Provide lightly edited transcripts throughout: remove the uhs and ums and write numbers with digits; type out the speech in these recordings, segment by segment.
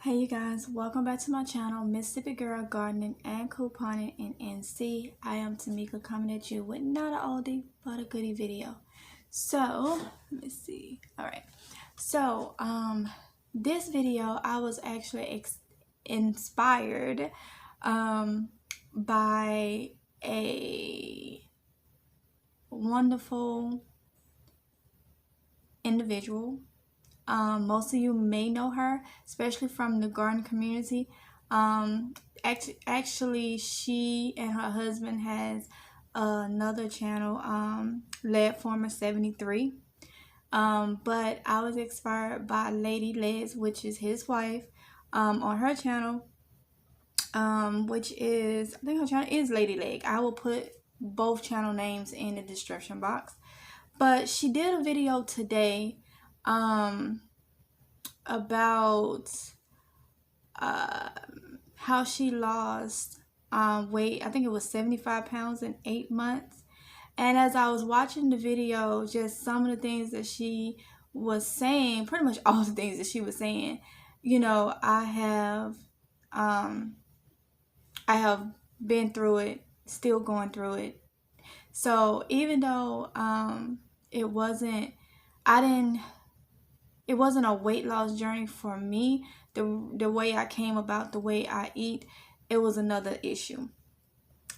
Hey you guys, welcome back to my channel, Mississippi Girl Gardening and Couponing in NC. I am Tamika coming at you with not an oldie but a goodie video. So, let me see. Alright. So, this video I was actually inspired by a wonderful individual. Most of you may know her, especially from the garden community. Actually, she and her husband has another channel, Lead Former 73. But I was inspired by Lady Les, which is his wife, on her channel, which is, I think her channel is Lady Leg. I will put both channel names in the description box. But she did a video today about how she lost weight. I think it was 75 pounds in 8 months. And as I was watching the video, just some of the things that she was saying, pretty much all the things that she was saying, you know, I have been through it, still going through it. So even though it wasn't a weight loss journey for me, the way I came about, the way I eat, it was another issue.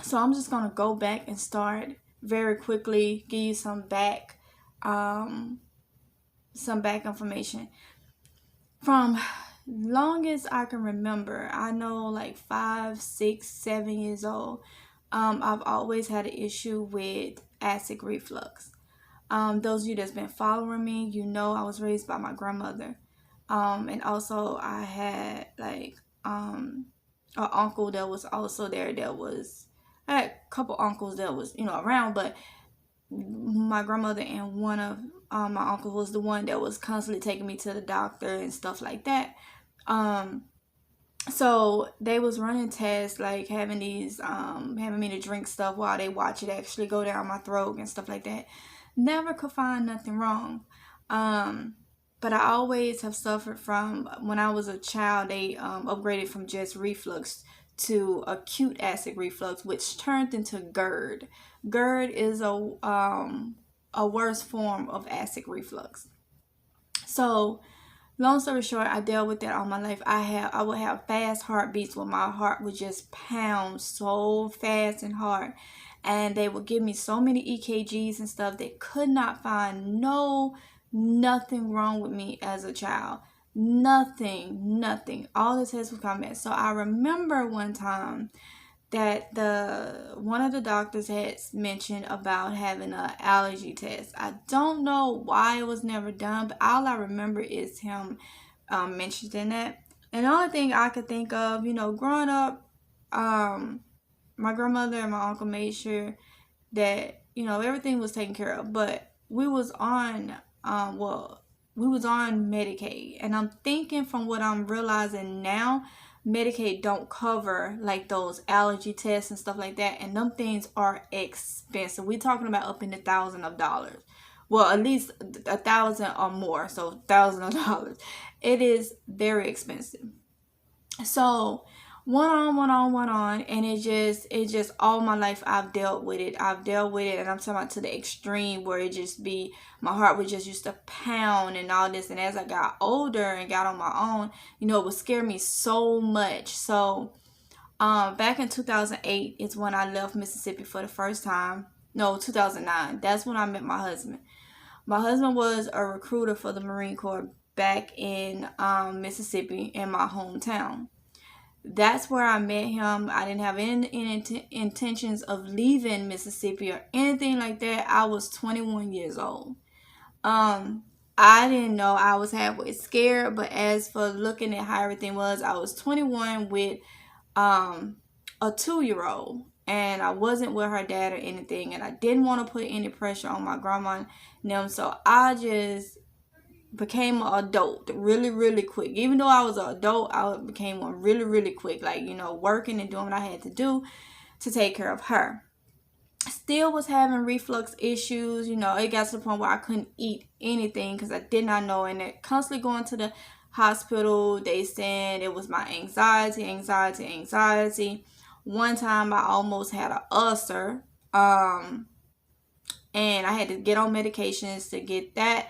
So I'm just gonna go back and start very quickly, give you some back information. From longest I can remember, I know like 5, 6, 7 years old, I've always had an issue with acid reflux. Those of you that's been following me, you know I was raised by my grandmother. And also I had like an uncle that was also there. I had a couple uncles that was, around, but my grandmother and one of my uncles was the one that was constantly taking me to the doctor and stuff like that. So they was running tests, like having me to drink stuff while they watch it actually go down my throat and stuff like that. Never could find nothing wrong. But I always have suffered from, when I was a child, they upgraded from just reflux to acute acid reflux, which turned into Gerd. Gerd is a worse form of acid reflux. So long story short, I dealt with that all my life. I would have fast heartbeats where my heart would just pound so fast and hard. And they would give me so many EKGs and stuff. They could not find nothing wrong with me as a child. Nothing. All the tests would come back. So I remember one time that one of the doctors had mentioned about having an allergy test. I don't know why it was never done, but all I remember is him mentioning that. And the only thing I could think of, growing up, my grandmother and my uncle made sure that, everything was taken care of. But we was on Medicaid. And I'm thinking, from what I'm realizing now, Medicaid don't cover like those allergy tests and stuff like that. And them things are expensive. We're talking about up in the thousands of dollars. Well, at least 1,000 or more. So thousands of dollars. It is very expensive. So went on, and it just all my life I've dealt with it, and I'm talking about to the extreme where it just be, my heart would just used to pound and all this. And as I got older and got on my own, it would scare me so much. So back in 2008 is when I left Mississippi for the first time. No, 2009. That's when I met my husband. My husband was a recruiter for the Marine Corps back in Mississippi, in my hometown. That's where I met him. I didn't have any intentions of leaving Mississippi or anything like that. I was 21 years old. I didn't know, I was halfway scared, but as for looking at how everything was, I was 21 with a 2-year-old, and I wasn't with her dad or anything, and I didn't want to put any pressure on my grandma and them, so I just became an adult really quick. Even though I was an adult, I became one really quick, like, working and doing what I had to do to take care of her. Still was having reflux issues. It got to the point where I couldn't eat anything because I did not know, and it constantly going to the hospital. They said it was my anxiety. One time I almost had an ulcer. And I had to get on medications to get that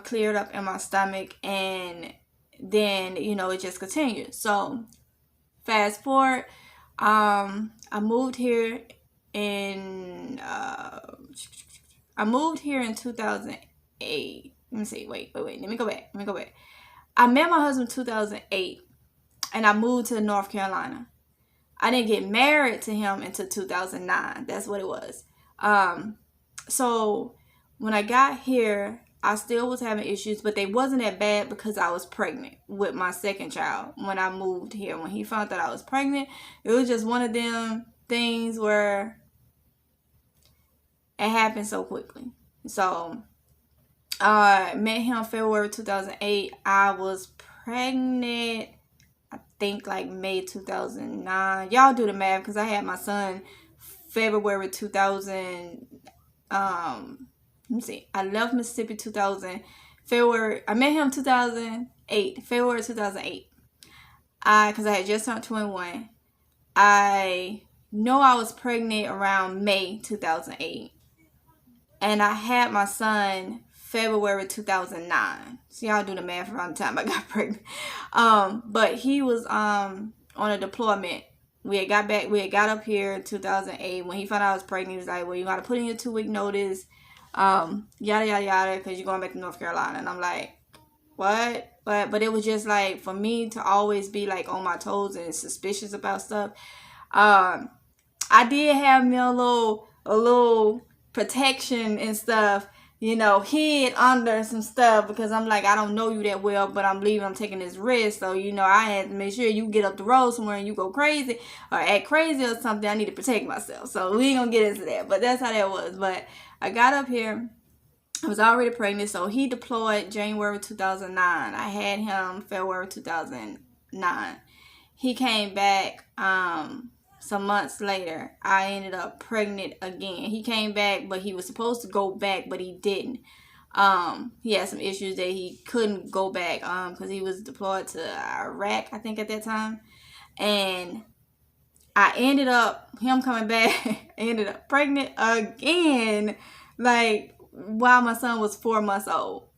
cleared up in my stomach. And then, it just continued. So fast forward, I moved here in 2008. Let me see. Wait. Let me go back. I met my husband in 2008, and I moved to North Carolina. I didn't get married to him until 2009. That's what it was. So when I got here, I still was having issues, but they wasn't that bad because I was pregnant with my second child when I moved here. When he found that I was pregnant, it was just one of them things where it happened so quickly. So I met him February 2008. I was pregnant, I think like May 2009. Y'all do the math because I had my son February 2000. Let me see. I left Mississippi February. I met him 2008, February 2008. Because I had just turned 21. I know I was pregnant around May 2008. And I had my son February 2009. So y'all do the math around the time I got pregnant. But he was on a deployment. We had got up here in 2008. When he found out I was pregnant, he was like, well, you got to put in your 2-week notice. Yada, yada, yada, because you're going back to North Carolina. And I'm like, what? But it was just like, for me to always be like on my toes and suspicious about stuff. I did have me a little protection and stuff, hid under some stuff, because I'm like, I don't know you that well, but I'm taking this risk. So, I had to make sure you get up the road somewhere and you go crazy or act crazy or something. I need to protect myself. So we ain't gonna get into that, but that's how that was. But I got up here. I was already pregnant. So he deployed January 2009. I had him February 2009. He came back, some months later. I ended up pregnant again. He came back, but he was supposed to go back, but he didn't. He had some issues that he couldn't go back because he was deployed to Iraq, I think, at that time. And I ended up, him coming back, I ended up pregnant again, like while my son was 4 months old.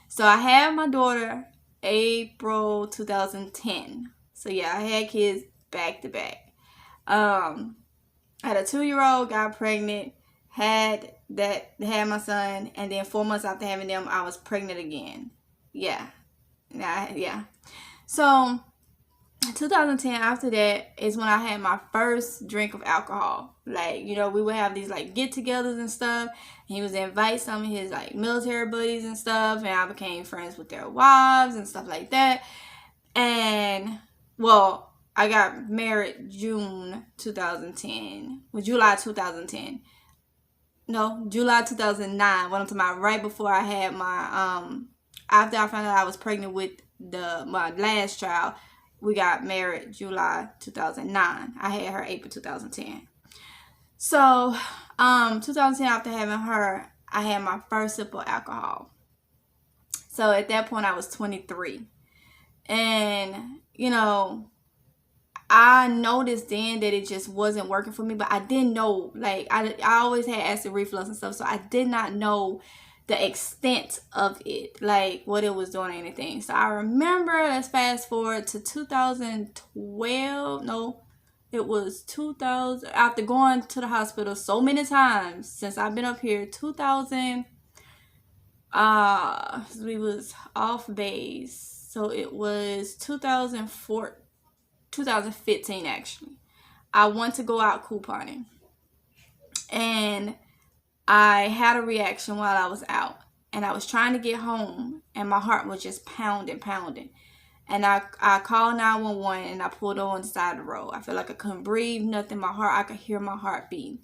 So I had my daughter April 2010. So yeah, I had kids back to back. I had a 2-year-old, got pregnant, had my son, and then 4 months after having them, I was pregnant again. Yeah. So 2010, after that is when I had my first drink of alcohol. Like, we would have these like get-togethers and stuff, and he was invite some of his like military buddies and stuff, and I became friends with their wives and stuff like that. And well, I got married July 2010. July 2009. What I'm talking about, right before I had my after I found out I was pregnant with my last child, we got married July 2009. I had her April 2010. So 2010, after having her, I had my first sip of alcohol. So at that point I was 23. And I noticed then that it just wasn't working for me, but I didn't know, like, I always had acid reflux and stuff, so I did not know the extent of it, like what it was doing or anything. So I remember, let's fast forward to 2012. No, it was 2000. After going to the hospital so many times since I've been up here, 2000, we was off base. So it was 2015 actually. I went to go out couponing, and I had a reaction while I was out, and I was trying to get home, and my heart was just pounding. And I called 911, and I pulled over on the side of the road. I felt like I couldn't breathe, nothing. I could hear my heart beating.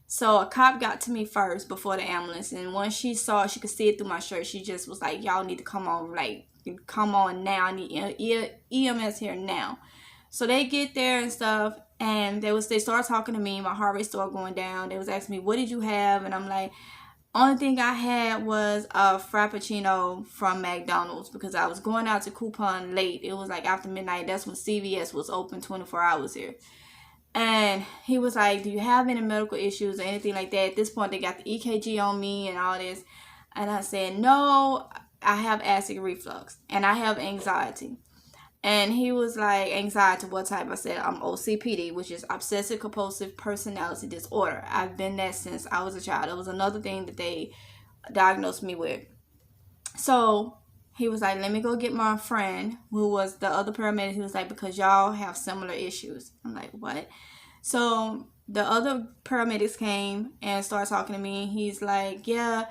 So a cop got to me first before the ambulance, and once she saw, she could see it through my shirt. She just was like, y'all need to come on, like, come on now. I need EMS here now. So they get there and stuff, and they start talking to me. My heart rate started going down. They was asking me, what did you have? And I'm like, Only thing I had was a Frappuccino from McDonald's because I was going out to coupon late. It was like after midnight. That's when CVS was open 24 hours here. And he was like, do you have any medical issues or anything like that? At this point, they got the EKG on me and all this. And I said, no, I have acid reflux and I have anxiety. And he was like, anxiety, what type? I said, I'm OCPD, which is obsessive compulsive personality disorder. I've been that since I was a child. It was another thing that they diagnosed me with. So he was like, let me go get my friend who was the other paramedic. He was like, because y'all have similar issues. I'm like, what? So the other paramedics came and started talking to me. He's like, yeah,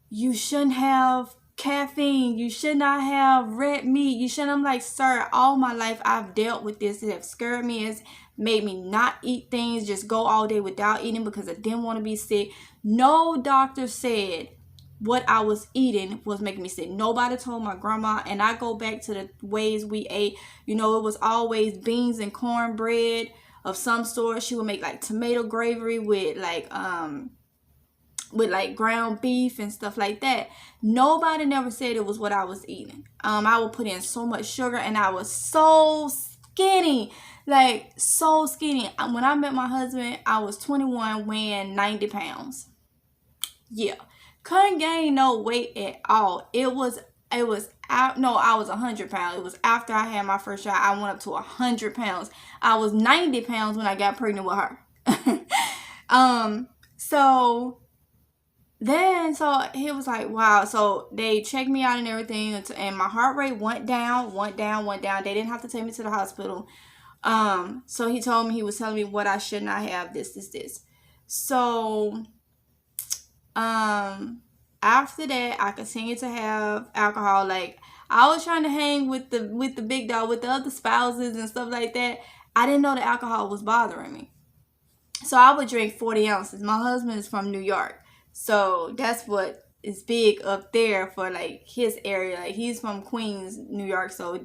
you shouldn't have caffeine. You should not have red meat. You shouldn't. I'm like, sir, all my life I've dealt with this. It has scared me. It's made me not eat things, just go all day without eating because I didn't want to be sick. No doctor said what I was eating was making me sick. Nobody told my grandma. And I go back to the ways we ate. You know, it was always beans and cornbread of some sort. She would make like tomato gravy with like ground beef and stuff like that. Nobody never said it was what I was eating. I would put in so much sugar and I was so skinny, like so skinny. When I met my husband, I was 21, weighing 90 pounds. Yeah, couldn't gain no weight at all. I was I was 100 pounds. It was after I had my first child. I went up to 100 pounds. I was 90 pounds when I got pregnant with her. So he was like, wow. So they checked me out and everything, and my heart rate went down. They didn't have to take me to the hospital. So he told me, he was telling me what I should not have, this. So after that, I continued to have alcohol. Like, I was trying to hang with the big dog, with the other spouses and stuff like that. I didn't know the alcohol was bothering me. So I would drink 40 ounces. My husband is from New York. So that's what is big up there for like his area. Like, he's from Queens, New York. So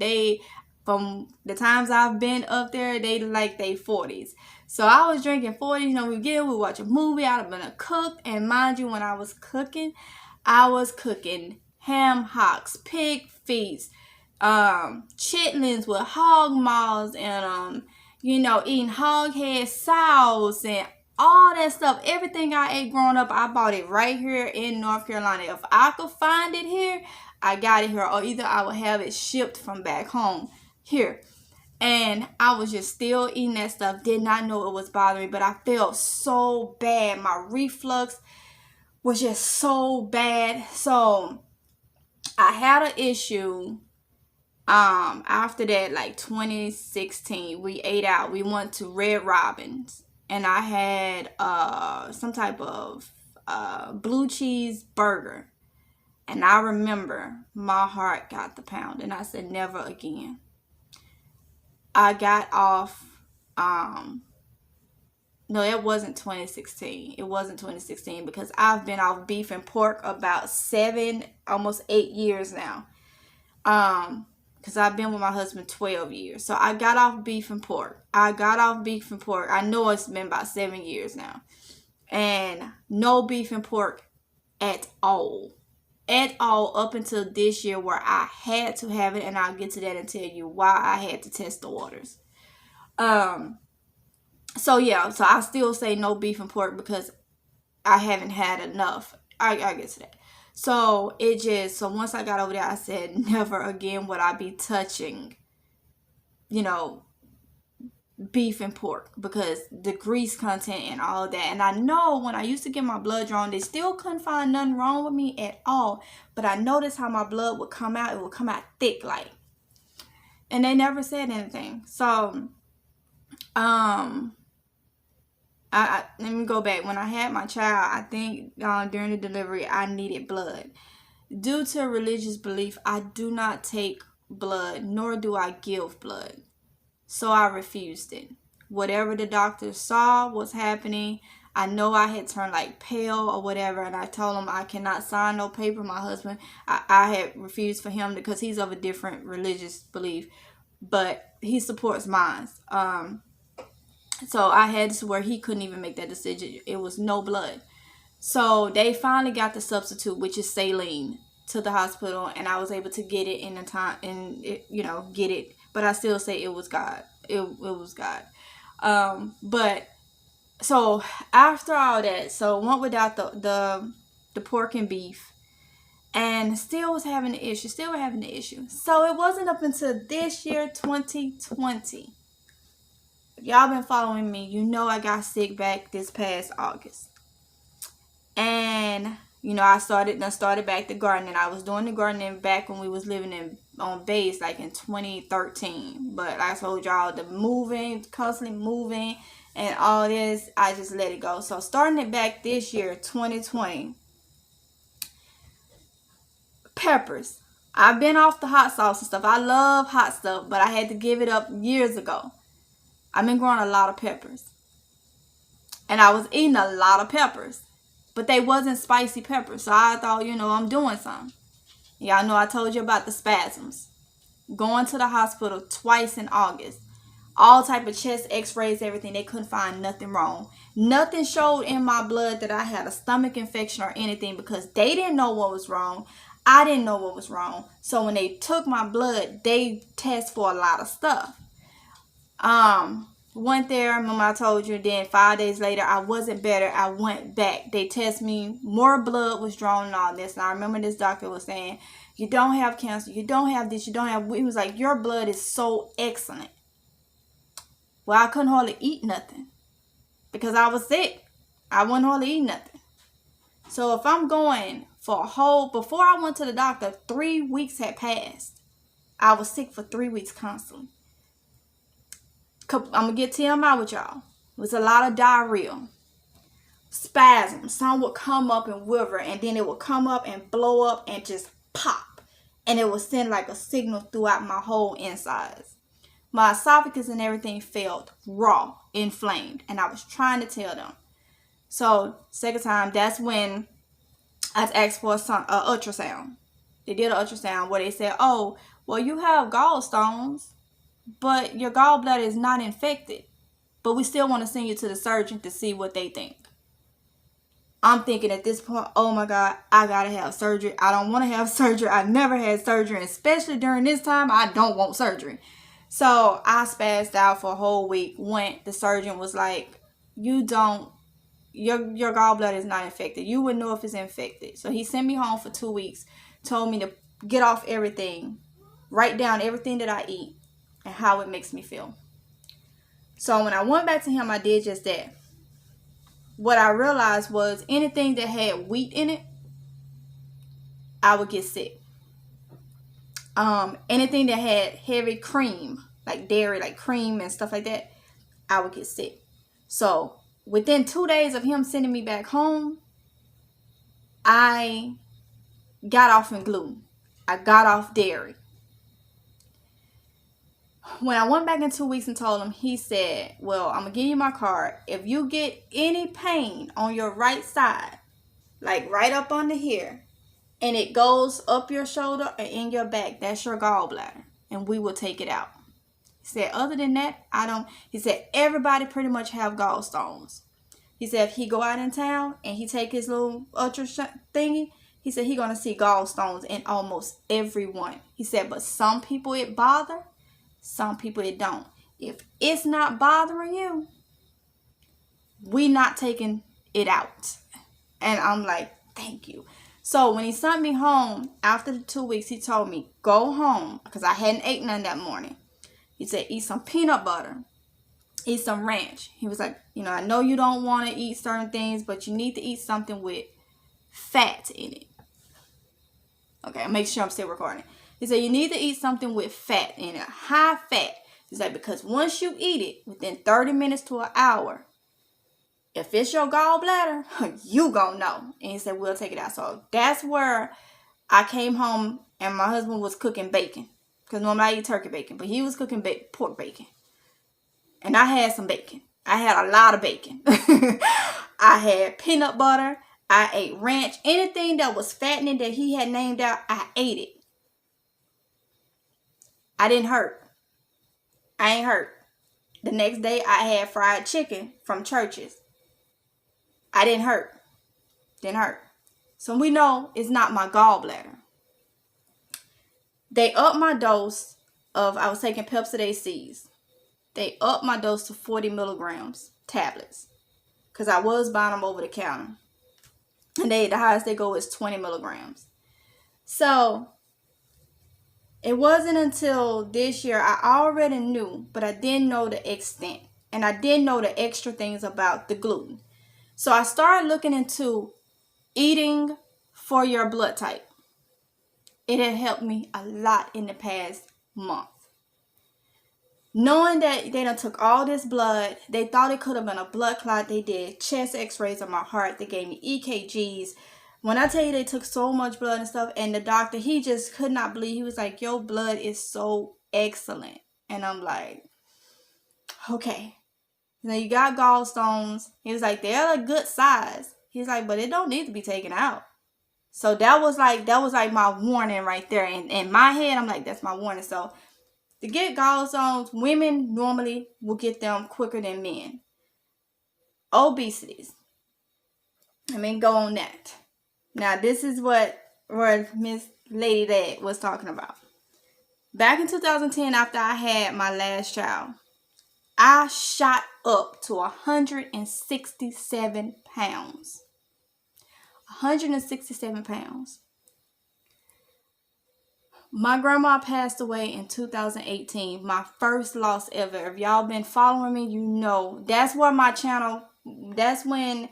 from the times I've been up there, they like they 40s. So I was drinking 40s. You know, we watch a movie. I'd have been a cook. And mind you, when I was cooking ham hocks, pig feet, chitlins with hog maws, and eating hog head sauce and all that stuff. Everything I ate growing up, I bought it right here in North Carolina. If I could find it here, I got it here, or either I would have it shipped from back home here. And I was just still eating that stuff. Did not know it was bothering me, but I felt so bad. My reflux was just so bad. So I had an issue. After that, like 2016, we ate out. We went to Red Robin's, and I had some type of blue cheese burger. And I remember my heart got the pound, and I said, never again. I got off, no, it wasn't 2016. It wasn't 2016 because I've been off beef and pork about 7, almost 8 years now. Because I've been with my husband 12 years. So I got off beef and pork. I know it's been about 7 years now. And no beef and pork at all. Up until this year, where I had to have it. And I'll get to that and tell you why I had to test the waters. So I still say no beef and pork because I haven't had enough. I get to that. So once I got over there, I said, never again would I be touching, beef and pork, because the grease content and all of that. And I know when I used to get my blood drawn, they still couldn't find nothing wrong with me at all. But I noticed how my blood would come out. It would come out thick, like. And they never said anything. So, let me go back. When I had my child, I think during the delivery, I needed blood. Due to religious belief, I do not take blood, nor do I give blood. So I refused it. Whatever the doctor saw was happening, I know I had turned like pale or whatever, and I told him I cannot sign no paper. My husband, I had refused for him because he's of a different religious belief, but he supports mine. So I had to where he couldn't even make that decision. It was no blood. So they finally got the substitute, which is saline, to the hospital, and I was able to get it in the time and get it. But I still say it was God. It was God. But so after all that, so went without the pork and beef, and still was having the issue. So it wasn't up until this year, 2020. If y'all been following me, you know I got sick back this past August. And I started back the gardening. I was doing the gardening back when we was living on base, like in 2013. But like I told y'all, the moving, constantly moving, and all this, I just let it go. So starting it back this year, 2020, peppers. I've been off the hot sauce and stuff. I love hot stuff, but I had to give it up years ago. I've been growing a lot of peppers. And I was eating a lot of peppers. But they wasn't spicy peppers. So I thought, I'm doing something. Y'all know I told you about the spasms. Going to the hospital twice in August. All type of chest x-rays, everything. They couldn't find nothing wrong. Nothing showed in my blood that I had a stomach infection or anything, because they didn't know what was wrong. I didn't know what was wrong. So when they took my blood, they test for a lot of stuff. Went there, remember I told you, then 5 days later, I wasn't better. I went back. They test me. More blood was drawn and all this. And I remember this doctor was saying, you don't have cancer. You don't have this. You don't have... He was like, your blood is so excellent. Well, I couldn't hardly eat nothing because I was sick. I wouldn't hardly eat nothing. So if I'm going for before I went to the doctor, 3 weeks had passed. I was sick for 3 weeks constantly. I'm going to get TMI with y'all. It was a lot of diarrhea. Spasms. Some would come up and wither, and then it would come up and blow up and just pop. And it would send like a signal throughout my whole insides. My esophagus and everything felt raw, inflamed. And I was trying to tell them. So, second time, that's when I asked for an ultrasound. They did an ultrasound where they said, oh, well, you have gallstones, but your gallbladder is not infected. But we still want to send you to the surgeon to see what they think. I'm thinking at this point, oh my God, I gotta have surgery. I don't want to have surgery. I never had surgery, and especially during this time, I don't want surgery. So I spazzed out for a whole week. The surgeon was like, your gallbladder is not infected. You would know if it's infected. So he sent me home for 2 weeks, told me to get off everything, write down everything that I eat and how it makes me feel. So when I went back to him, I did just that. What I realized was anything that had wheat in it, I would get sick. Anything that had heavy cream, like dairy, like cream and stuff like that, I would get sick. So within 2 days of him sending me back home, I got off in gluten. I got off dairy. When I went back in 2 weeks and told him, he said, well, I'm going to give you my card. If you get any pain on your right side, like right up under here, and it goes up your shoulder or in your back, that's your gallbladder, and we will take it out. He said, other than that, I don't. He said, everybody pretty much have gallstones. He said, if he go out in town and he take his little ultra thingy, he said, he going to see gallstones in almost everyone. He said, but some people it bother, some people it don't. If it's not bothering you, we not taking it out. And I'm like, thank you. So when he sent me home after the 2 weeks, he told me, go home, because I hadn't eaten none that morning. He said, eat some peanut butter, eat some ranch. He was like, I know you don't want to eat certain things, but you need to eat something with fat in it. Okay, make sure I'm still recording. He said, you need to eat something with fat in it, high fat. He's like, because once you eat it, within 30 minutes to an hour, if it's your gallbladder, you gonna know. And he said, we'll take it out. So that's where I came home and my husband was cooking bacon. Because normally I eat turkey bacon, but he was cooking pork bacon. And I had some bacon. I had a lot of bacon. I had peanut butter. I ate ranch. Anything that was fattening that he had named out, I ate it. I didn't hurt. I ain't hurt. The next day I had fried chicken from Church's. I didn't hurt. Didn't hurt. So we know it's not my gallbladder. They upped my dose of, I was taking Pepcid C's. They upped my dose to 40 milligrams tablets. Because I was buying them over the counter. And the highest they go is 20 milligrams. So it wasn't until this year I already knew, but I didn't know the extent. And I didn't know the extra things about the gluten. So I started looking into eating for your blood type. It had helped me a lot in the past month. Knowing that they done took all this blood, they thought it could have been a blood clot. They did chest x-rays of my heart. They gave me EKGs. When I tell you they took so much blood and stuff, and the doctor, he just could not believe. He was like, your blood is so excellent. And I'm like, okay. Now you got gallstones. He was like, they're a good size. He's like, but it don't need to be taken out. So that was like my warning right there. And in my head, I'm like, that's my warning. So to get gallstones, women normally will get them quicker than men. Obesities. Go on that. Now, this is what Miss Lady Dad was talking about. Back in 2010, after I had my last child, I shot up to 167 pounds. 167 pounds. My grandma passed away in 2018. My first loss ever. If y'all been following me, you know that's where my channel. That's when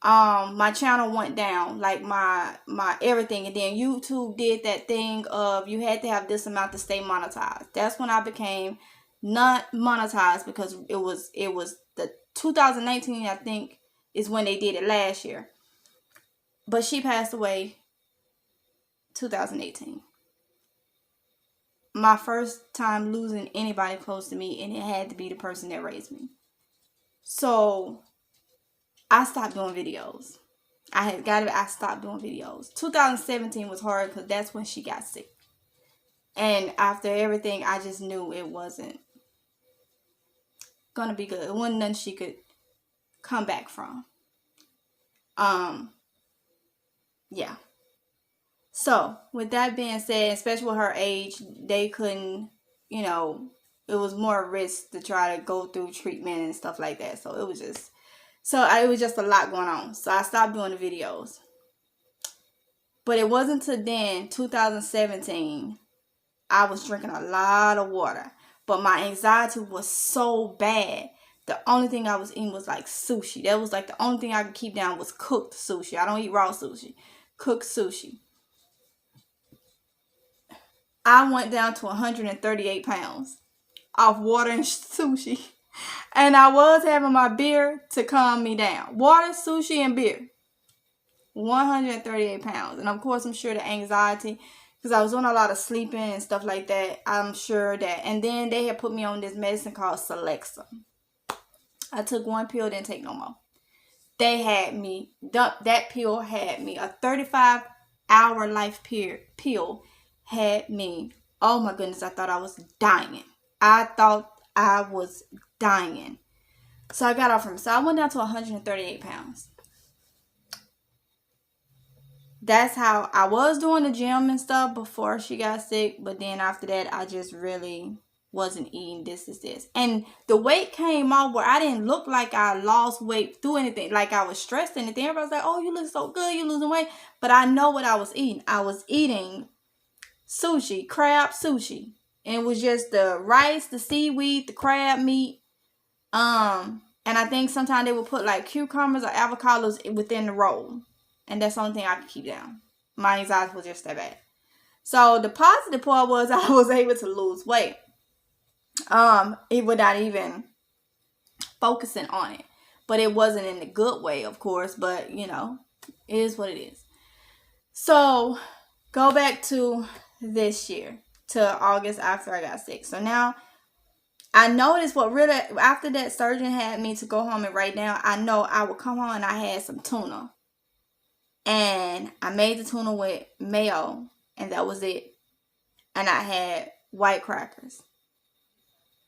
my channel went down, like my everything. And then YouTube did that thing of you had to have this amount to stay monetized. That's when I became not monetized, because it was the 2019, I think, is when they did it last year. But she passed away 2018. My first time losing anybody close to me, and it had to be the person that raised me. So I stopped doing videos. I stopped doing videos. 2017 was hard because that's when she got sick. And after everything, I just knew it wasn't gonna be good. It wasn't nothing she could come back from. Yeah. So, with that being said, especially with her age, they couldn't, it was more risk to try to go through treatment and stuff like that. So, it was just a lot going on. So, I stopped doing the videos. But it wasn't until then, 2017, I was drinking a lot of water. But my anxiety was so bad. The only thing I was eating was like sushi. That was like the only thing I could keep down was cooked sushi. I don't eat raw sushi. Cooked sushi. I went down to 138 pounds off water and sushi. And I was having my beer to calm me down. Water, sushi, and beer. 138 pounds. And of course, I'm sure the anxiety, because I was doing a lot of sleeping and stuff like that. I'm sure that. And then they had put me on this medicine called Celexa. I took one pill, didn't take no more. They had me, that pill had me, a 35-hour life pill had me, oh my goodness, I thought I was dying. So I got off from, so I went down to 138 pounds. That's how I was doing the gym and stuff before she got sick. But then after that, I just really wasn't eating this. And the weight came off where I didn't look like I lost weight through anything. Like I was stressed and anything. Everybody was like, oh, you look so good. You're losing weight. But I know what I was eating. I was eating sushi, crab sushi. And it was just the rice, the seaweed, the crab meat. And I think sometimes they would put like cucumbers or avocados within the roll. And that's the only thing I could keep down. My anxiety was just that bad. So the positive part was I was able to lose weight. Without even focusing on it. But it wasn't in the good way, of course. But, it is what it is. So, go back to this year. To August after I got sick. So now, I noticed what really, after that surgeon had me to go home and write down, I know I would come home and I had some tuna. And I made the tuna with mayo. And that was it. And I had white crackers.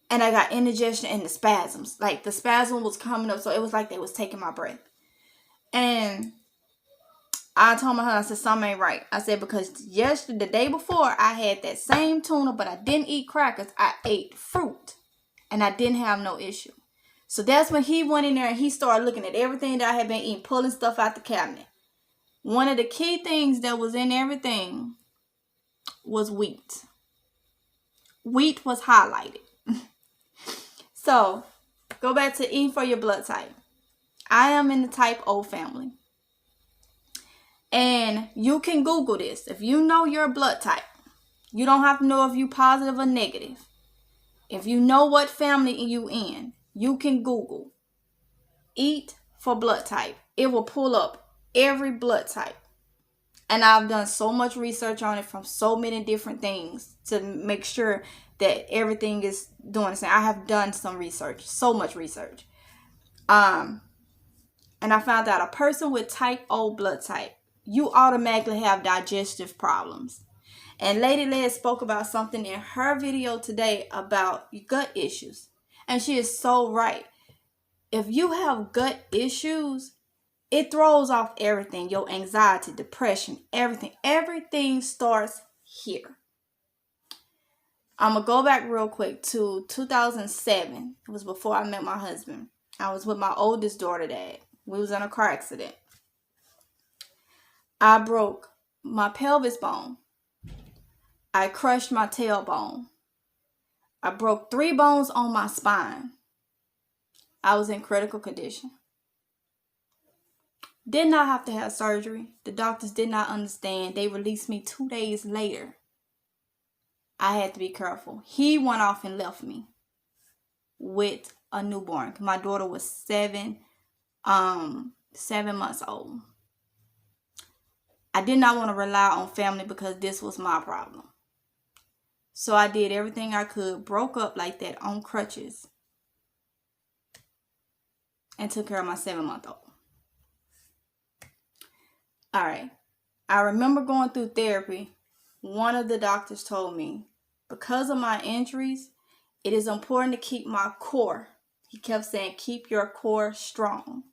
And I got indigestion and the spasms. Like the spasm was coming up. So it was like they was taking my breath. And I told my husband, I said, something ain't right. I said, because the day before, I had that same tuna, but I didn't eat crackers. I ate fruit, and I didn't have no issue. So that's when he went in there and he started looking at everything that I had been eating, pulling stuff out the cabinet. One of the key things that was in everything was wheat. Wheat was highlighted. So, go back to eating for your blood type. I am in the type O family. And you can Google this. If you know your blood type, you don't have to know if you positive or negative. If you know what family you in, you can Google eat for blood type. It will pull up every blood type. And I've done so much research on it from so many different things to make sure that everything is doing the same. I have done some research, so much research. And I found out a person with type O blood type, you automatically have digestive problems. And Lady Led spoke about something in her video today about gut issues. And she is so right. If you have gut issues, it throws off everything. Your anxiety, depression, everything. Everything starts here. I'm going to go back real quick to 2007. It was before I met my husband. I was with my oldest daughter, Dad. We was in a car accident. I broke my pelvis bone. I crushed my tailbone. I broke 3 bones on my spine. I was in critical condition. Did not have to have surgery. The doctors did not understand. They released me 2 days later. I had to be careful. He went off and left me with a newborn. My daughter was 7 months old. I did not want to rely on family because this was my problem. So I did everything I could, broke up like that on crutches, and took care of my 7-month-old. All right. I remember going through therapy. One of the doctors told me, because of my injuries, it is important to keep my core. He kept saying, keep your core strong.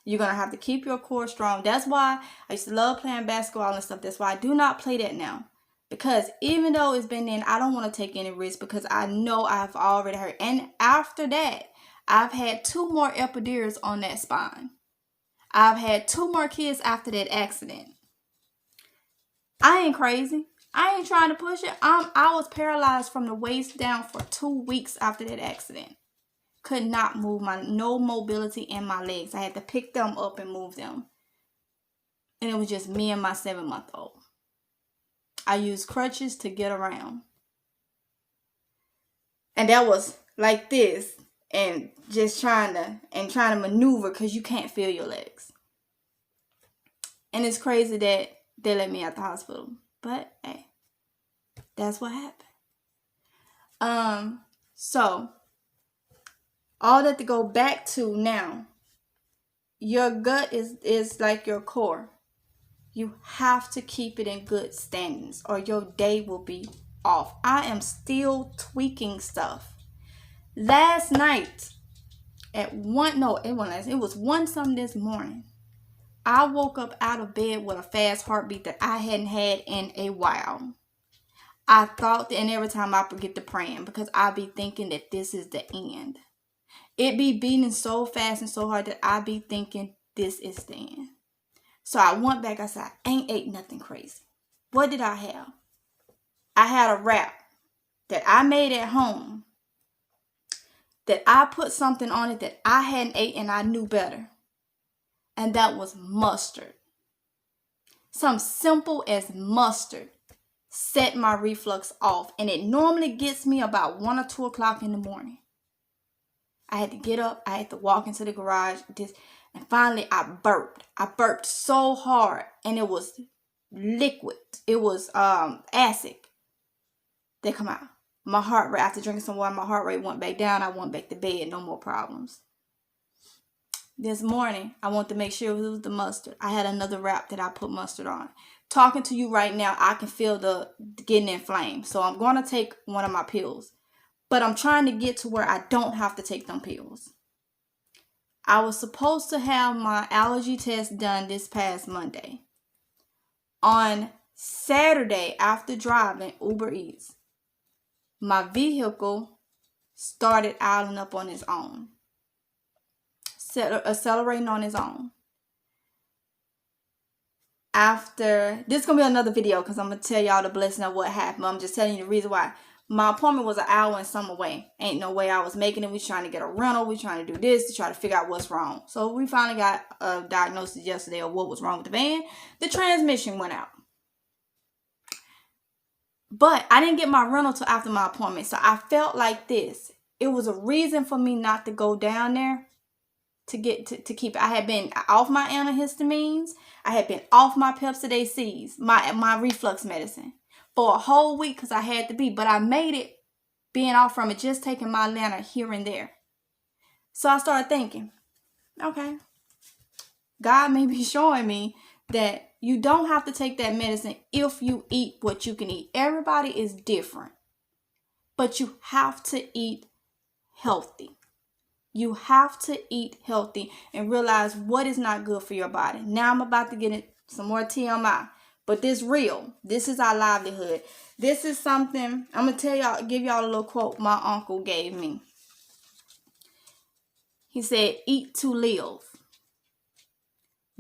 You're going to have to keep your core strong. That's why I used to love playing basketball and stuff. That's why I do not play that now. Because even though it's been in, I don't want to take any risks because I know I've already hurt. And after that, I've had 2 more epidurals on that spine. I've had 2 more kids after that accident. I ain't crazy. I ain't trying to push it. I was paralyzed from the waist down for 2 weeks after that accident. Could not move, no mobility in my legs. I had to pick them up and move them. And it was just me and my 7-month-old. I used crutches to get around. And that was like this. And just trying to maneuver because you can't feel your legs. And it's crazy that they let me out the hospital. But hey, that's what happened. So all that to go back to now, your gut is like your core. You have to keep it in good standings or your day will be off. I am still tweaking stuff. Last night at 1, no, it wasn't last, it was 1 something this morning. I woke up out of bed with a fast heartbeat that I hadn't had in a while. I thought that, and every time I forget to pray because I be thinking that this is the end. It be beating so fast and so hard that I be thinking this is the end. So I went back, I said, I ain't ate nothing crazy. What did I have? I had a wrap that I made at home that I put something on it that I hadn't ate and I knew better. And that was mustard. Something simple as mustard set my reflux off. And it normally gets me about 1 or 2 o'clock in the morning. I had to get up. I had to walk into the garage. And finally I burped. I burped so hard. And it was liquid. It was acid that come out. My heart rate, after drinking some water, my heart rate went back down. I went back to bed. No more problems. This morning, I wanted to make sure it was the mustard. I had another wrap that I put mustard on. Talking to you right now, I can feel the getting inflamed. So I'm going to take one of my pills. But I'm trying to get to where I don't have to take them pills. I was supposed to have my allergy test done this past Monday. On Saturday, after driving Uber Eats, my vehicle started idling up on its own, accelerating on its own. After, this is going to be another video because I'm going to tell y'all the blessing of what happened. I'm just telling you the reason why. My appointment was an hour and some away. Ain't no way I was making it. We trying to get a rental. We trying to do this to try to figure out what's wrong. So we finally got a diagnosis yesterday of what was wrong with the van. The transmission went out. But I didn't get my rental till after my appointment. So I felt like this. It was a reason for me not to go down there to get to keep it. I had been off my antihistamines. I had been off my Pepcid C's, my reflux medicine for a whole week because I had to be. But I made it being off from it, just taking my Atlanta here and there. So I started thinking, okay, God may be showing me that you don't have to take that medicine if you eat what you can eat. Everybody is different, but you have to eat healthy. You have to eat healthy and realize what is not good for your body. Now I'm about to get some more TMI, but this real. This is our livelihood. This is something I'm going to tell y'all, give y'all a little quote my uncle gave me. He said, eat to live.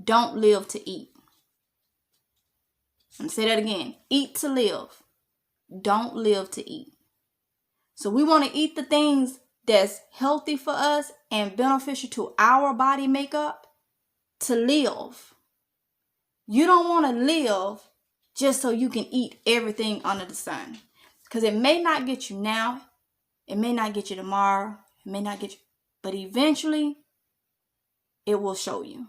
Don't live to eat. I'm going to say that again. Eat to live. Don't live to eat. So we want to eat the things that's healthy for us and beneficial to our body makeup to live. You don't want to live just so you can eat everything under the sun. Because it may not get you now. It may not get you tomorrow. It may not get you. But eventually, it will show you.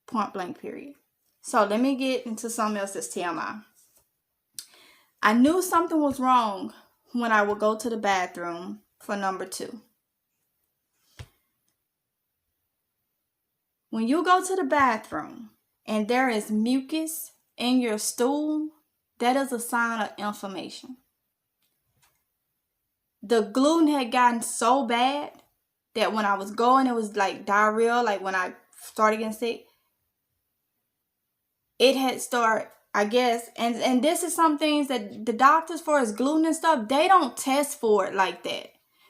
Point blank period. So let me get into something else that's TMI. I knew something was wrong when I would go to the bathroom for number 2. When you go to the bathroom and there is mucus in your stool, that is a sign of inflammation. The gluten had gotten so bad that when I was going, it was like diarrhea, like when I started getting sick. It had started, I guess, and this is some things that the doctors for is gluten and stuff, they don't test for it like that.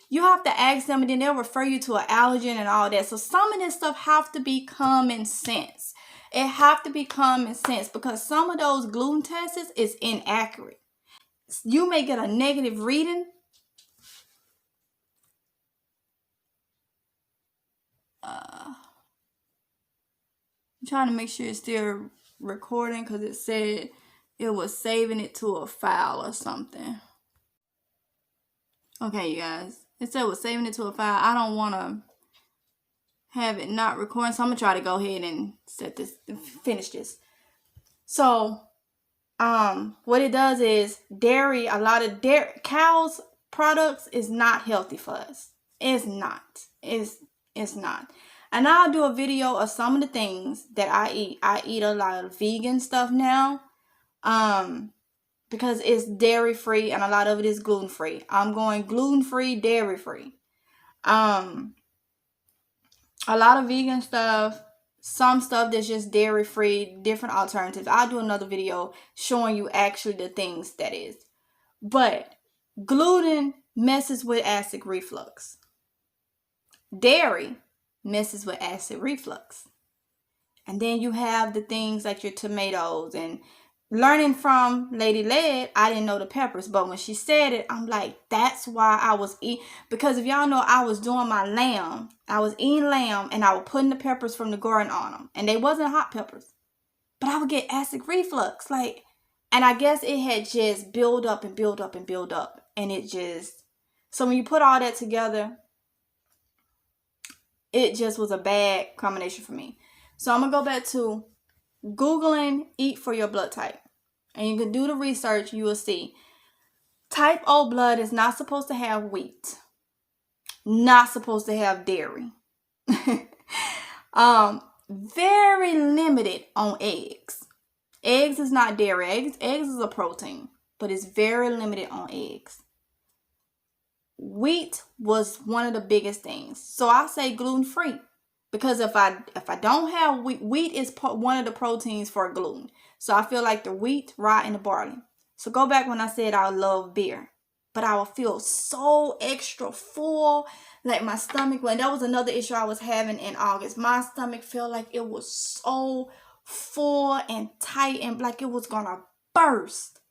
You have to ask them and then they'll refer you to an allergen and all that. So some of this stuff have to be common sense. It have to be common sense because some of those gluten tests is inaccurate. You may get a negative reading. I'm trying to make sure it's still recording because it said it was saving it to a file or something. Okay, you guys. It said it was saving it to a file. I don't want to have it not recording, so I'm going to try to go ahead and finish this. So, what it does is dairy, a lot of cows products is not healthy for us. It's not. It's not. And I'll do a video of some of the things that I eat. I eat a lot of vegan stuff now. Because it's dairy free and a lot of it is gluten free. I'm going gluten free, dairy free. A lot of vegan stuff, some stuff that's just dairy free, different alternatives. I'll do another video showing you actually the things that is. But gluten messes with acid reflux. Dairy messes with acid reflux. And then you have the things like your tomatoes and learning from Lady Led, I didn't know the peppers, but when she said it, I'm like, that's why I was eating. Because if y'all know, I was doing my lamb. I was eating lamb, and I was putting the peppers from the garden on them. And they wasn't hot peppers. But I would get acid reflux. And I guess it had just built up and built up and built up. And it just, so when you put all that together, it just was a bad combination for me. So I'm going to go back to Googling eat for your blood type. And you can do the research, you will see. Type O blood is not supposed to have wheat. Not supposed to have dairy. Very limited on eggs. Eggs is not dairy. Eggs is a protein. But it's very limited on eggs. wheat was one of the biggest things. So I say gluten-free. Because if I don't have wheat is one of the proteins for gluten. So I feel like the wheat, rye, and the barley. So go back when I said I love beer. But I would feel so extra full. Like my stomach, when that was another issue I was having in August. My stomach felt like it was so full and tight and like it was gonna burst.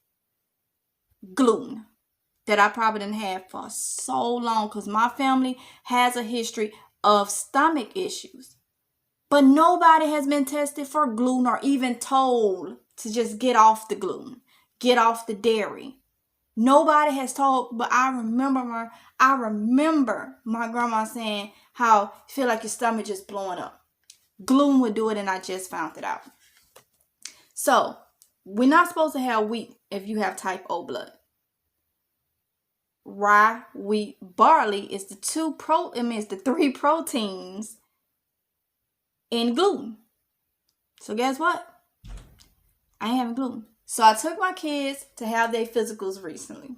Gluten. That I probably didn't have for so long. Because my family has a history of stomach issues. But nobody has been tested for gluten or even told to just get off the gluten. Get off the dairy. Nobody has told, but I remember my grandma saying how you feel like your stomach just blowing up. Gluten would do it, and I just found it out. So, we're not supposed to have wheat if you have type O blood. Rye, wheat, barley is the three proteins in gluten. So guess what? I ain't having gluten. So I took my kids to have their physicals recently.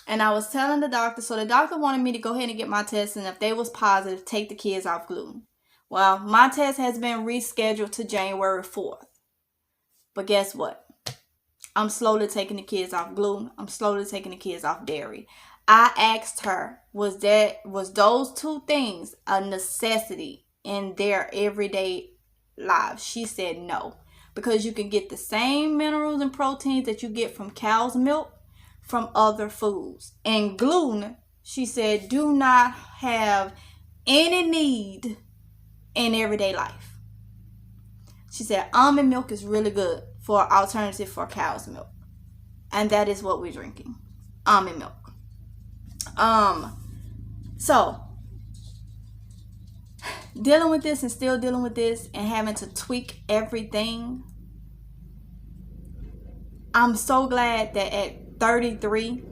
And I was telling the doctor, so the doctor wanted me to go ahead and get my test, and if they was positive, take the kids off gluten. Well, my test has been rescheduled to January 4th. But guess what? I'm slowly taking the kids off gluten. I'm slowly taking the kids off dairy. I asked her, was those two things a necessity in their everyday lives? She said no. Because you can get the same minerals and proteins that you get from cow's milk from other foods. And gluten, she said, do not have any need in everyday life. She said almond milk is really good for alternative for cow's milk. And that is what we're drinking. Almond milk. So dealing with this and still dealing with this and having to tweak everything. I'm so glad that at 33,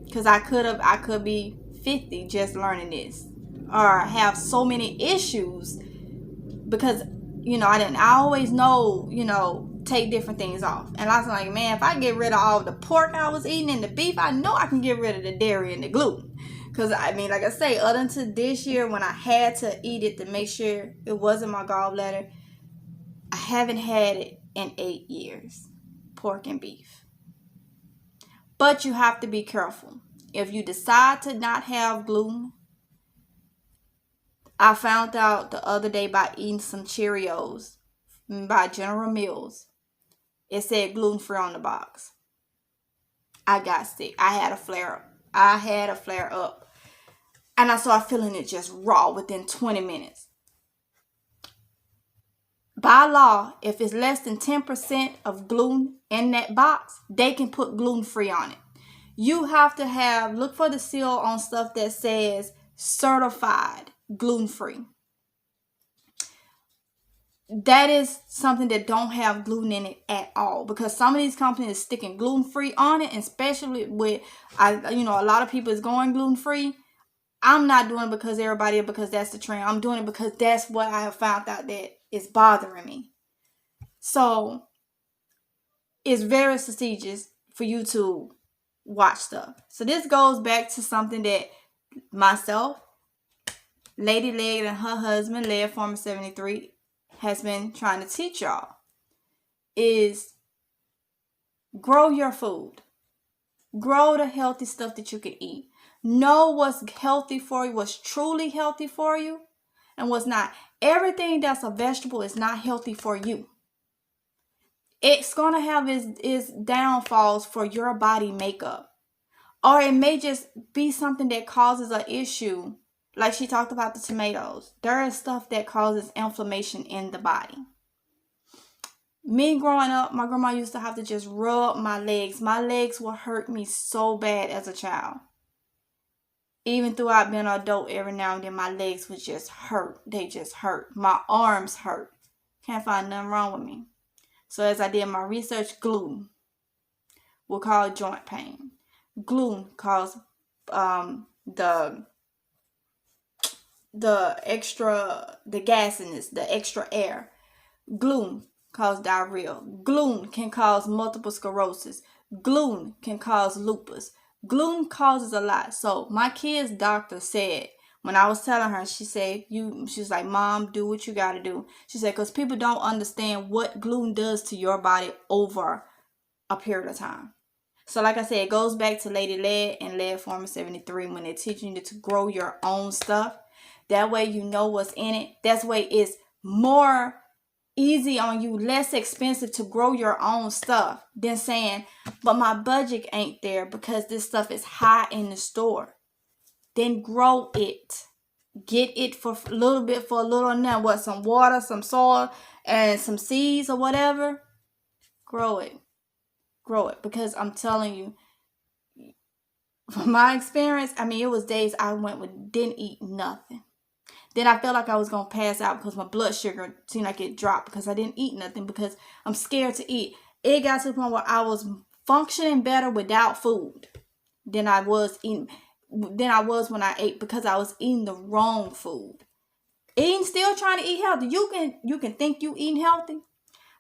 because I could be 50 just learning this, or have so many issues because I always know take different things off. And I was like, man, if I get rid of all the pork I was eating and the beef, I know I can get rid of the dairy and the gluten. Because, like I say, other than this year when I had to eat it to make sure it wasn't my gallbladder, I haven't had it in 8 years, pork and beef. But you have to be careful. If you decide to not have gluten, I found out the other day by eating some Cheerios by General Mills. It said gluten-free on the box. I got sick. I had a flare up. And I started feeling it just raw within 20 minutes. By law, if it's less than 10% of gluten in that box, they can put gluten-free on it. You have to look for the seal on stuff that says certified gluten-free. That is something that don't have gluten in it at all, because some of these companies are sticking gluten-free on it, and especially with a lot of people is going gluten-free. I'm not doing it because that's the trend. I'm doing it because that's what I have found out that is bothering me. So it's very prestigious for you to watch stuff. So this goes back to something that myself, Lady Leg, and her husband, Leg Farmer 73, has been trying to teach y'all, is grow your food. Grow the healthy stuff that you can eat. Know what's healthy for you, what's truly healthy for you, and what's not. Everything that's a vegetable is not healthy for you. It's going to have its downfalls for your body makeup. Or it may just be something that causes an issue. Like she talked about the tomatoes. There is stuff that causes inflammation in the body. Me growing up, my grandma used to have to just rub my legs. My legs would hurt me so bad as a child. Even though I've been an adult, every now and then my legs would just hurt. They just hurt. My arms hurt. Can't find nothing wrong with me. So as I did my research, gluten will cause joint pain. Gluten cause the gasiness, the extra air. Gluten cause diarrhea. Gluten can cause multiple sclerosis. Gluten can cause lupus. Gluten causes a lot. So my kid's doctor said, when I was telling her, she's like, Mom, do what you got to do. She said, because people don't understand what gluten does to your body over a period of time. So like I said, it goes back to Lady Lead and Lead Former 73 when they're teaching you to grow your own stuff. That way you know what's in it. That's way it's more easy on you, less expensive to grow your own stuff than saying, but my budget ain't there because this stuff is high in the store. Then grow it. Get it for a little bit, for a little now. What, some water, some soil, and some seeds or whatever. Grow it. Grow it. Because I'm telling you, from my experience, I mean, it was days I didn't eat nothing. Then I felt like I was going to pass out because my blood sugar seemed like it dropped because I didn't eat nothing because I'm scared to eat. It got to the point where I was functioning better without food than I was when I ate, because I was eating the wrong food. Still trying to eat healthy. You can think you eating healthy,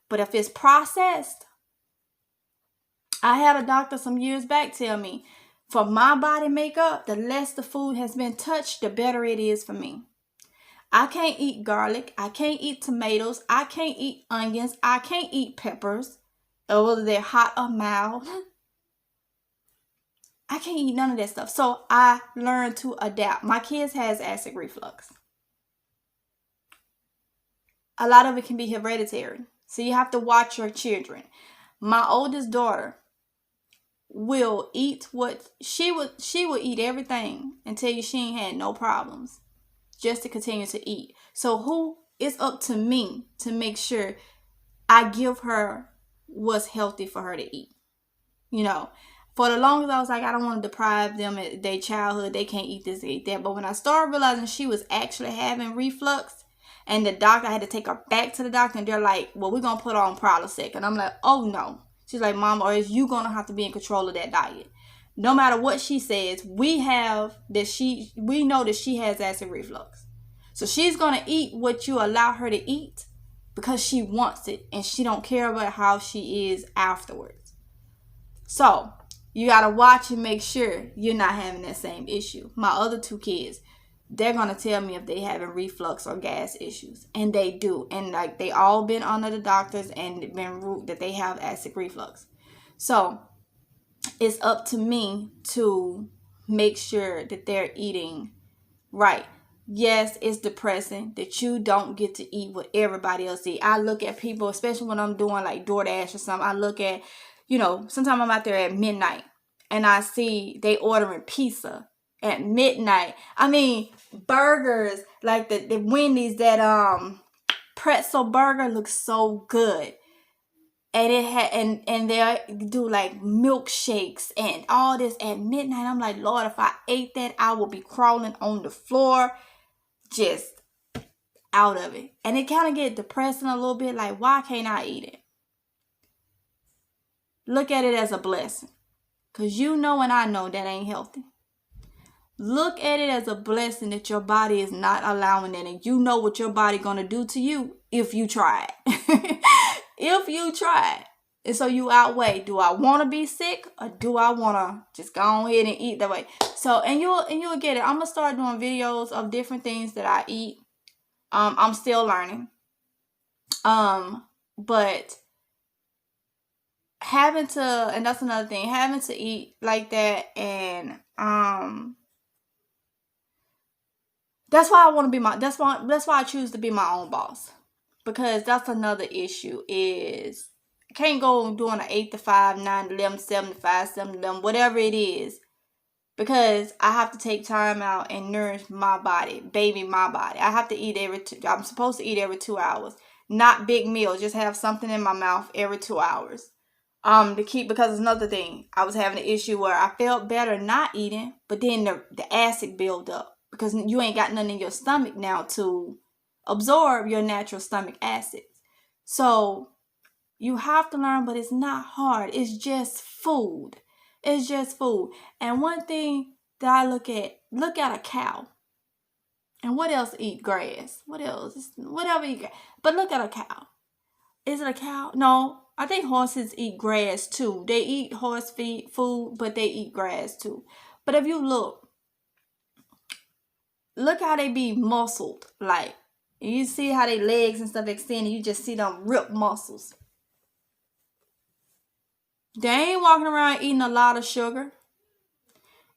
but if it's processed, I had a doctor some years back tell me, for my body makeup, the less the food has been touched, the better it is for me. I can't eat garlic. I can't eat tomatoes. I can't eat onions. I can't eat peppers, whether they're hot or mild. I can't eat none of that stuff. So I learned to adapt. My kids has acid reflux. A lot of it can be hereditary. So you have to watch your children. My oldest daughter will eat what she will eat everything and tell you she ain't had no problems, just to continue to eat. So it's up to me to make sure I give her what's healthy for her to eat. For the longest I was like, I don't want to deprive them of their childhood. They can't eat this, eat that. But when I started realizing she was actually having reflux, and I had to take her back to the doctor, and they're like, well, we're going to put her on Prilosec. And I'm like, oh no. She's like, Mom, or is you going to have to be in control of that diet? No matter what she says, we know that she has acid reflux. So she's going to eat what you allow her to eat because she wants it, and she don't care about how she is afterwards. So you got to watch and make sure you're not having that same issue. My other two kids, they're going to tell me if they having reflux or gas issues. And they do. And like they all been under the doctors and been ruled that they have acid reflux. So it's up to me to make sure that they're eating right. Yes, it's depressing that you don't get to eat what everybody else eat. I look at people, especially when I'm doing like DoorDash or something. I look at, sometimes I'm out there at midnight and I see they ordering pizza at midnight. I mean, burgers, like the Wendy's, that pretzel burger looks so good. And it had and they do like milkshakes and all this at midnight. I'm like, Lord, if I ate that, I would be crawling on the floor, just out of it. And it kind of get depressing a little bit, like, why can't I eat it? Look at it as a blessing, because and I know that ain't healthy. Look at it as a blessing that your body is not allowing that, and you know what your body gonna do to you if you try it. If you try it. And so you outweigh, do I want to be sick, or do I want to just go ahead and eat that way? So, and you'll get it. I'm going to start doing videos of different things that I eat. I'm still learning. But and that's another thing, having to eat like that, and that's why I choose to be my own boss. Because that's another issue, is I can't go doing an 8 to 5, 9 to 11, 7 to 5, 7 to 11, whatever it is. Because I have to take time out and nourish my body, baby my body. I have to eat I'm supposed to eat every 2 hours. Not big meals, just have something in my mouth every 2 hours. Because it's another thing. I was having an issue where I felt better not eating, but then the acid build up. Because you ain't got nothing in your stomach now to absorb your natural stomach acids. So you have to learn, but it's not hard. It's just food. It's just food. And one thing that I look at a cow. And what else eat grass? What else? Whatever you get. But look at a cow. Is it a cow? No. I think horses eat grass too. They eat horse feed food, but they eat grass too. But if you look how they be muscled. Like, you see how they legs and stuff extend, and you just see them ripped muscles. They ain't walking around eating a lot of sugar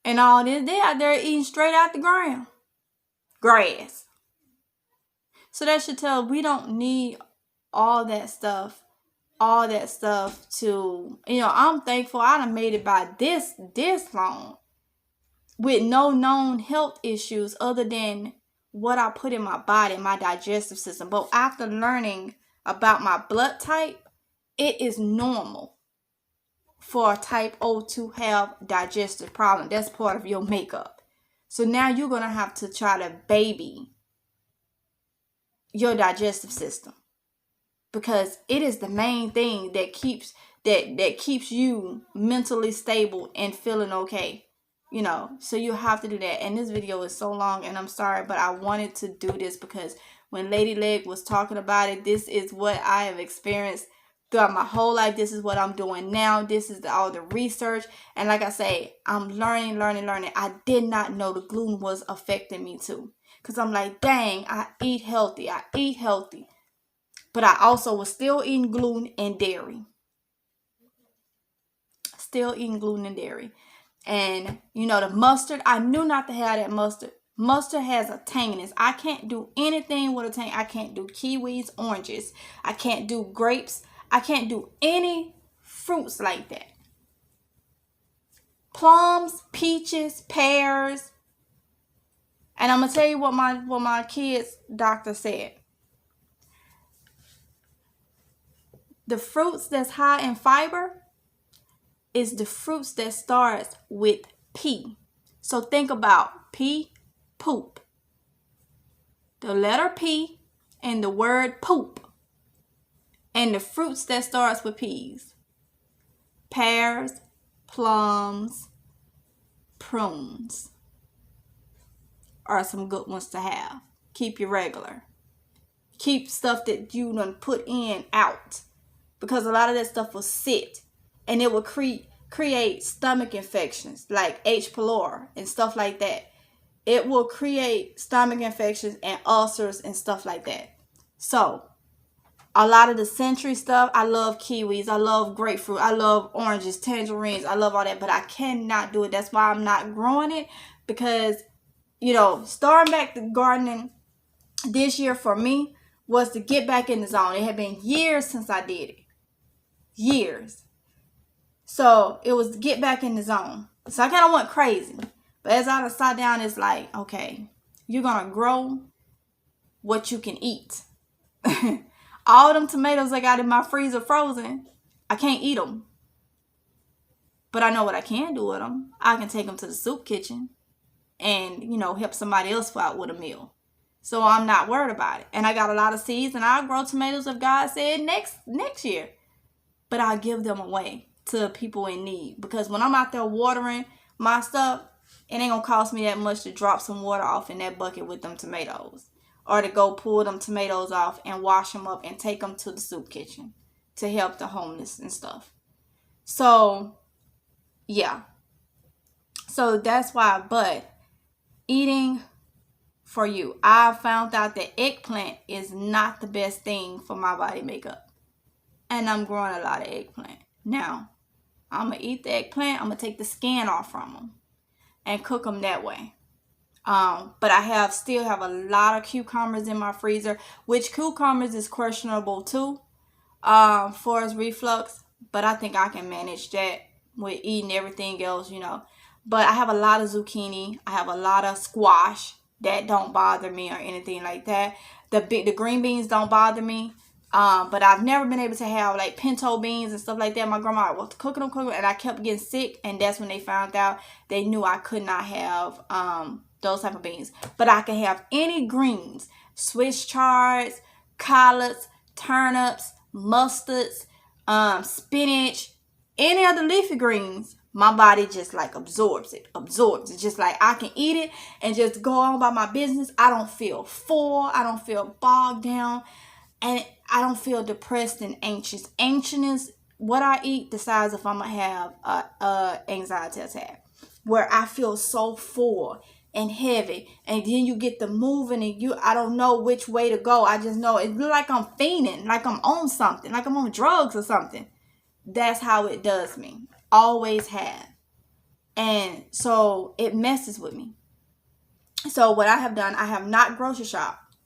and all this. They out there eating straight out the ground. Grass. So that should tell we don't need all that stuff to, I'm thankful I done made it by this long with no known health issues other than what I put in my body, my digestive system. But after learning about my blood type, it is normal for a type O to have digestive problem. That's part of your makeup. So now you're going to have to try to baby your digestive system, because it is the main thing that keeps you mentally stable and feeling okay. So you have to do that. And this video is so long, and I'm sorry, but I wanted to do this because when Lady Leg was talking about it, this is what I have experienced throughout my whole life. This is what I'm doing now. This is all the research. And like I say, I'm learning. I did not know the gluten was affecting me too. Because I'm like, dang, I eat healthy. But I also was still eating gluten and dairy. And, the mustard, I knew not to have that mustard. Mustard has a tanginess. I can't do anything with a tang. I can't do kiwis, oranges. I can't do grapes. I can't do any fruits like that. Plums, peaches, pears. And I'm going to tell you what my kids' doctor said. The fruits that's high in fiber is the fruits that starts with P. So think about P, poop. The letter P and the word poop. And the fruits that starts with P's. Pears, plums, prunes are some good ones to have. Keep you regular. Keep stuff that you done put in out. Because a lot of that stuff will sit. And it will create stomach infections like H. pylori and stuff like that. It will create stomach infections and ulcers and stuff like that. So, a lot of the century stuff, I love kiwis, I love grapefruit, I love oranges, tangerines, I love all that, but I cannot do it. That's why I'm not growing it, because, starting back to gardening this year for me was to get back in the zone. It had been years since I did it. Years. So it was to get back in the zone. So I kind of went crazy. But as I sat down, it's like, okay, you're going to grow what you can eat. All them tomatoes I got in my freezer frozen, I can't eat them. But I know what I can do with them. I can take them to the soup kitchen and, help somebody else out with a meal. So I'm not worried about it. And I got a lot of seeds, and I'll grow tomatoes if God said next year. But I'll give them away to people in need. Because when I'm out there watering my stuff, it ain't going to cost me that much to drop some water off in that bucket with them tomatoes. Or to go pull them tomatoes off and wash them up and take them to the soup kitchen to help the homeless and stuff. So, yeah. So that's why, but eating for you. I found out that eggplant is not the best thing for my body makeup. And I'm growing a lot of eggplant. Now, I'm going to eat the eggplant. I'm going to take the skin off from them and cook them that way. But I still have a lot of cucumbers in my freezer, which cucumbers is questionable too, for as reflux. But I think I can manage that with eating everything else, But I have a lot of zucchini. I have a lot of squash that don't bother me or anything like that. The green beans don't bother me. But I've never been able to have like pinto beans and stuff like that. My grandma was cooking them, and I kept getting sick. And that's when they found out. They knew I could not have those type of beans. But I can have any greens, Swiss chards, collards, turnips, mustards, spinach, any other leafy greens. My body just like absorbs it. It's just like I can eat it and just go on about my business. I don't feel full. I don't feel bogged down. And I don't feel depressed and anxious. Anxiousness, what I eat decides if I'm gonna have a anxiety attack, where I feel so full and heavy, and then you get the moving, and I don't know which way to go. I just know it look like I'm fiending, like I'm on something, like I'm on drugs or something. That's how it does me. Always have. And so it messes with me. So what I have done, I have not grocery shopped.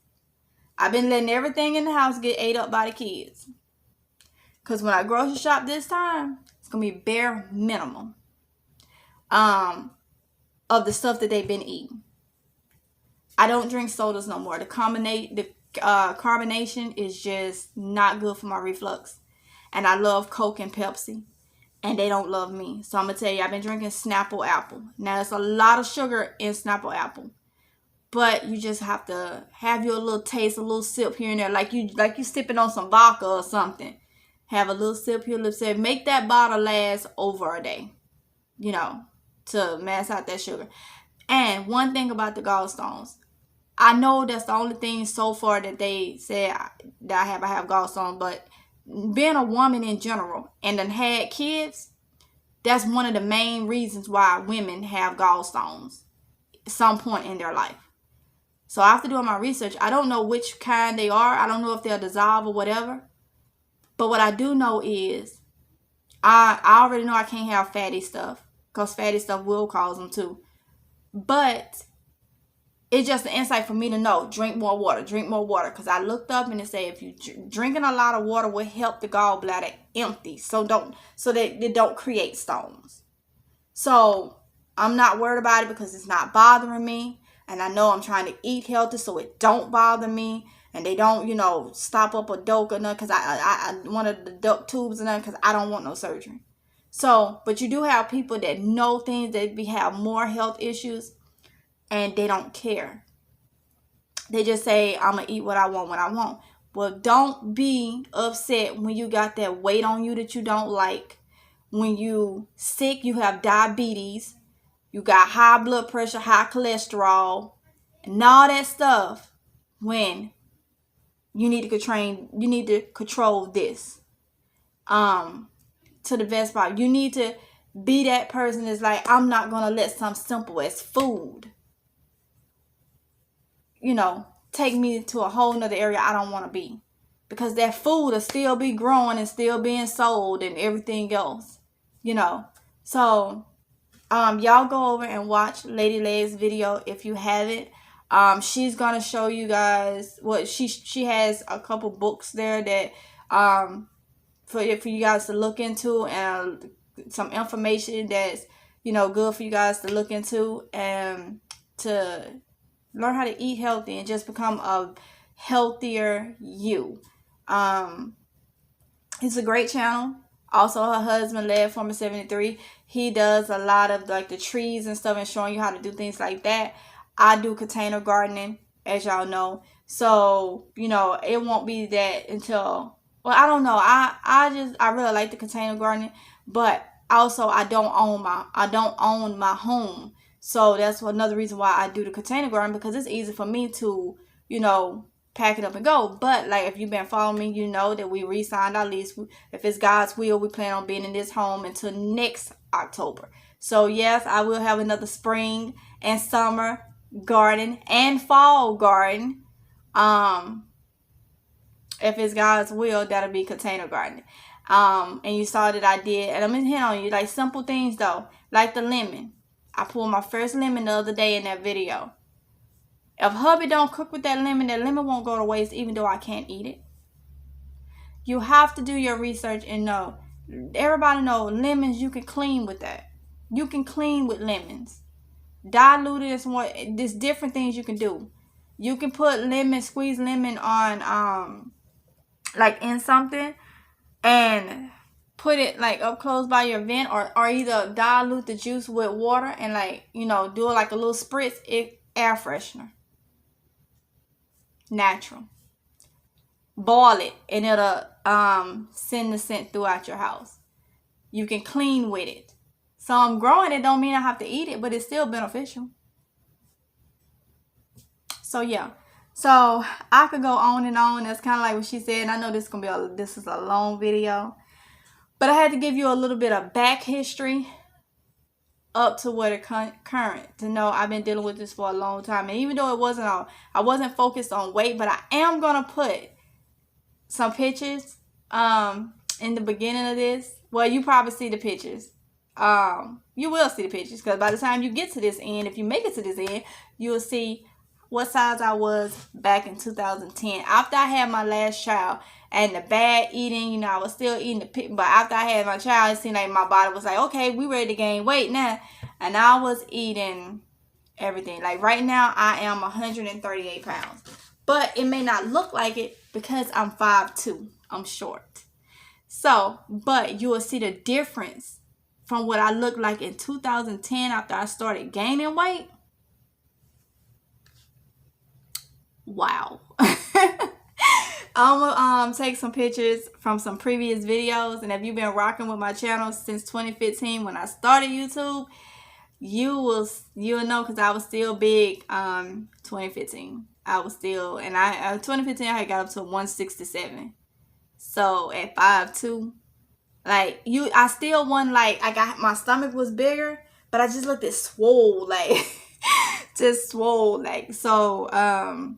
I've been letting everything in the house get ate up by the kids. Because when I grocery shop this time, it's going to be bare minimum of the stuff that they've been eating. I don't drink sodas no more. The carbonation is just not good for my reflux. And I love Coke and Pepsi. And they don't love me. So I'm going to tell you, I've been drinking Snapple Apple. Now, there's a lot of sugar in Snapple Apple. But you just have to have your little taste, a little sip here and there. Like you sipping on some vodka or something. Have a little sip here, little sip. Make that bottle last over a day. You know, to mass out that sugar. And one thing about the gallstones. I know that's the only thing so far that they said that I have gallstones. But being a woman in general and then had kids, that's one of the main reasons why women have gallstones at some point in their life. So after doing my research, I don't know which kind they are. I don't know if they'll dissolve or whatever. But what I do know is I already know I can't have fatty stuff, because fatty stuff will cause them too. But it's just an insight for me to know, drink more water. Because I looked up and it said if you drinking a lot of water will help the gallbladder empty. So that they don't create stones. So I'm not worried about it because it's not bothering me. And I know I'm trying to eat healthy so it don't bother me. And they don't, stop up a duct or nothing, because I wanted the duct tubes or nothing, because I don't want no surgery. So, but you do have people that know things, that have more health issues, and they don't care. They just say, I'm going to eat what I want when I want. Well, don't be upset when you got that weight on you that you don't like. When you sick, you have diabetes. You got high blood pressure, high cholesterol, and all that stuff. When you need to control this to the best part. You need to be that person that's like, I'm not gonna let something simple as food, take me to a whole nother area I don't want to be, because that food will still be growing and still being sold and everything else, So y'all go over and watch Lady Leg's video if you haven't. She's gonna show you guys what she has a couple books there that for you guys to look into, and some information that's good for you guys to look into, and to learn how to eat healthy and just become a healthier you. It's a great channel. Also, her husband, Led Former 73, he does a lot of like the trees and stuff and showing you how to do things like that. I do container gardening, as y'all know. So, it won't be that until, well, I don't know. I really like the container gardening, but also I don't own my home. So that's another reason why I do the container garden, because it's easy for me to, pack it up and go. But like, if you've been following me, you know that we re-signed our lease. If it's God's will, we plan on being in this home until next October. So yes, I will have another spring and summer garden and fall garden. If it's God's will, that'll be container gardening. And you saw that I did, and I'm gonna hit on you like simple things though, like the lemon. I pulled my first lemon the other day in that video. If hubby don't cook with that lemon won't go to waste, even though I can't eat it. You have to do your research and know. Everybody know lemons, you can clean with that. You can clean with lemons. Diluted is more. There's different things you can do. You can put lemon, squeeze lemon on like in something, and put it like up close by your vent, or either dilute the juice with water and like, do it like a little spritz, air freshener. Natural. Boil it and it'll send the scent throughout your house. You can clean with it. So I'm growing it, don't mean I have to eat it, but it's still beneficial. So yeah, So I could go on and on. That's kind of like what she said. And I know this is a long video, but I had to give you a little bit of back history up to what it current to know I've been dealing with this for a long time. And even though I wasn't focused on weight, but I am gonna put some pictures in the beginning of this. Well, you probably see the pictures. You will see the pictures, because by the time you get to this end, if you make it to this end, you will see what size I was back in 2010 after I had my last child. And the bad eating, I was still eating but after I had my child, it seemed like my body was like, okay, we ready to gain weight now. And I was eating everything. Like right now, I am 138 pounds. But it may not look like it because I'm 5'2". I'm short. So, but you will see the difference from what I looked like in 2010 after I started gaining weight. Wow. I'm gonna take some pictures from some previous videos, and if you've been rocking with my channel since 2015 when I started YouTube, you'll know, because I was still big 2015. I was still, and 2015 I had got up to 167. So at 5'2", like I still won. Like my stomach was bigger, but I just looked at swole, like just swole, like so.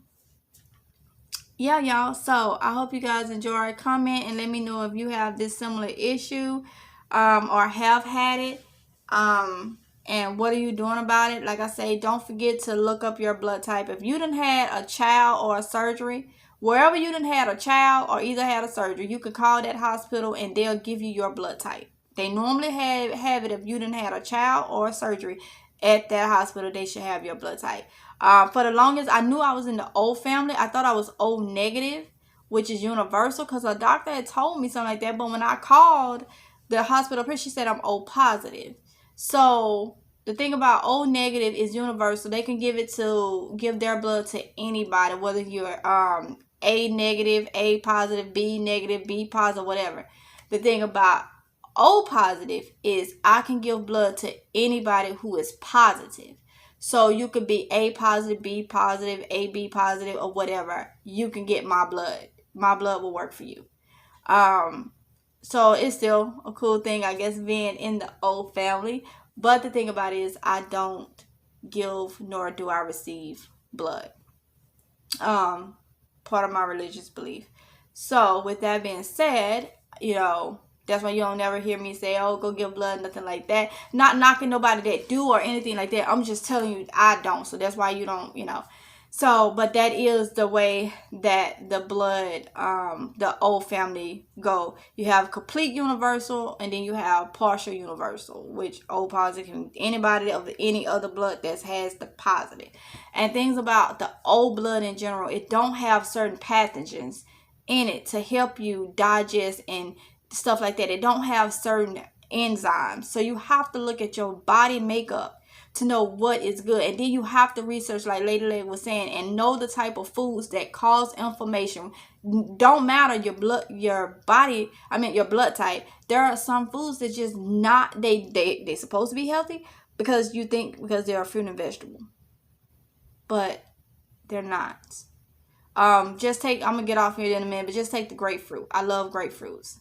Yeah, y'all. So I hope you guys enjoy. Comment and let me know if you have this similar issue, or have had it, and what are you doing about it. Like I say, don't forget to look up your blood type. If you done had a child or a surgery, wherever you done had a child or either had a surgery, you could call that hospital and they'll give you your blood type. They normally have it if you done had a child or a surgery at that hospital. They should have your blood type. For the longest, I knew I was in the O family. I thought I was O negative, which is universal, because a doctor had told me something like that. But when I called the hospital, she said I'm O positive. So the thing about O negative is universal. They can give their blood to anybody, whether you're A negative, A positive, B negative, B positive, whatever. The thing about O positive is I can give blood to anybody who is positive. So you could be A positive, B positive, AB positive, or whatever. You can get my blood. My blood will work for you. So it's still a cool thing, I guess, being in the O family. But the thing about it is I don't give nor do I receive blood. Part of my religious belief. So with that being said, that's why you don't never hear me say, oh, go give blood, nothing like that. Not knocking nobody that do or anything like that. I'm just telling you I don't. So that's why you don't, So, but that is the way that the blood, the O family go. You have complete universal, and then you have partial universal, which O positive can anybody of any other blood that has the positive. And things about the O blood in general, it don't have certain pathogens in it to help you digest and stuff like that. It don't have certain enzymes. So you have to look at your body makeup to know what is good. And then you have to research, like Lady Leg was saying, and know the type of foods that cause inflammation. Don't matter your blood type. There are some foods that just not, they supposed to be healthy because they're a fruit and vegetable. But they're not. I'm gonna get off here in a minute, but just take the grapefruit. I love grapefruits.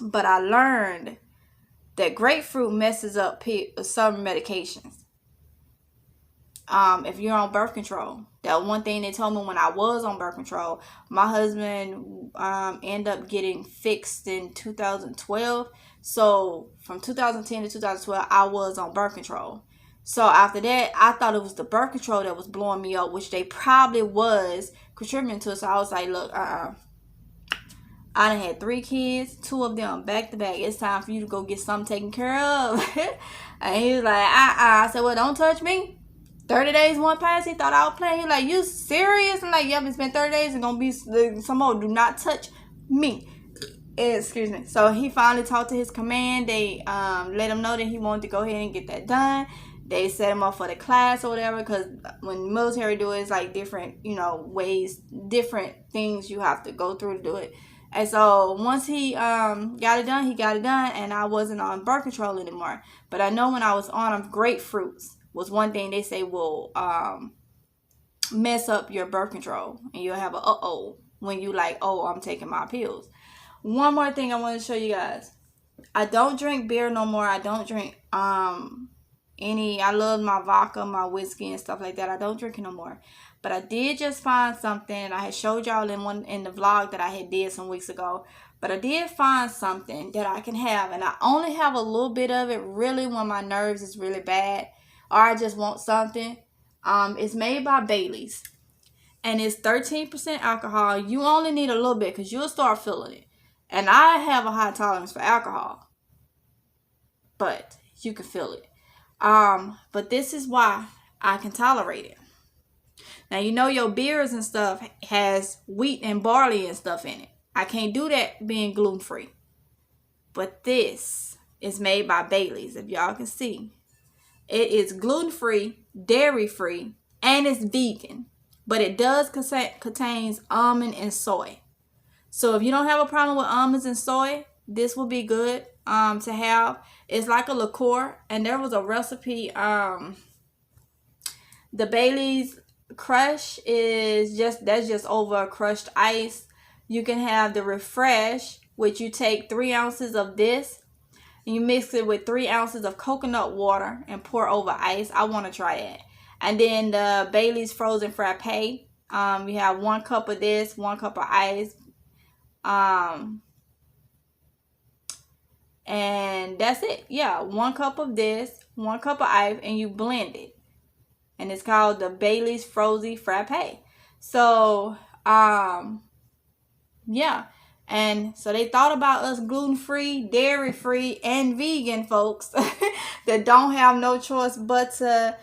But I learned that grapefruit messes up some medications. If you're on birth control, that one thing they told me when I was on birth control, my husband ended up getting fixed in 2012. So from 2010 to 2012, I was on birth control. So after that, I thought it was the birth control that was blowing me up, which they probably was contributing to. So I was like, look, I done had 3 kids, 2 of them back to back. It's time for you to go get something taken care of. And he was like, I said, well, don't touch me. 30 days went past. He thought I was playing. He like, you serious? I'm like, yep, it's been 30 days. It's going to be some more. Do not touch me. Excuse me. So he finally talked to his command. They let him know that he wanted to go ahead and get that done. They set him up for the class or whatever, because when military do it, it's like different, ways, different things you have to go through to do it. And so once he got it done, and I wasn't on birth control anymore. But I know when I was on them, grapefruits was one thing they say will mess up your birth control, and you'll have a uh-oh when you like, oh, I'm taking my pills. One more thing I want to show you guys. I don't drink beer no more. I don't drink I love my vodka, my whiskey and stuff like that. I don't drink it no more. But I did just find something. I had showed y'all in the vlog that I had did some weeks ago. But I did find something that I can have, and I only have a little bit of it really when my nerves is really bad or I just want something. It's made by Bailey's, and it's 13% alcohol. You only need a little bit because you'll start feeling it. And I have a high tolerance for alcohol, but you can feel it. But this is why I can tolerate it. Now, you know your beers and stuff has wheat and barley and stuff in it. I can't do that being gluten-free. But this is made by Bailey's, if y'all can see. It is gluten-free, dairy-free, and it's vegan. But it does contains almond and soy. So if you don't have a problem with almonds and soy, this will be good to have. It's like a liqueur, and there was a recipe. The Bailey's Crush that's just over crushed ice. You can have the Refresh, which you take 3 ounces of this, and you mix it with 3 ounces of coconut water and pour over ice. I want to try that. And then the Bailey's Frozen Frappe. You have 1 cup of this, 1 cup of ice. And that's it. Yeah, 1 cup of this, 1 cup of ice, and you blend it. And it's called the Bailey's Frozen Frappe. So, yeah. And so they thought about us gluten-free, dairy-free, and vegan folks that don't have no choice but to,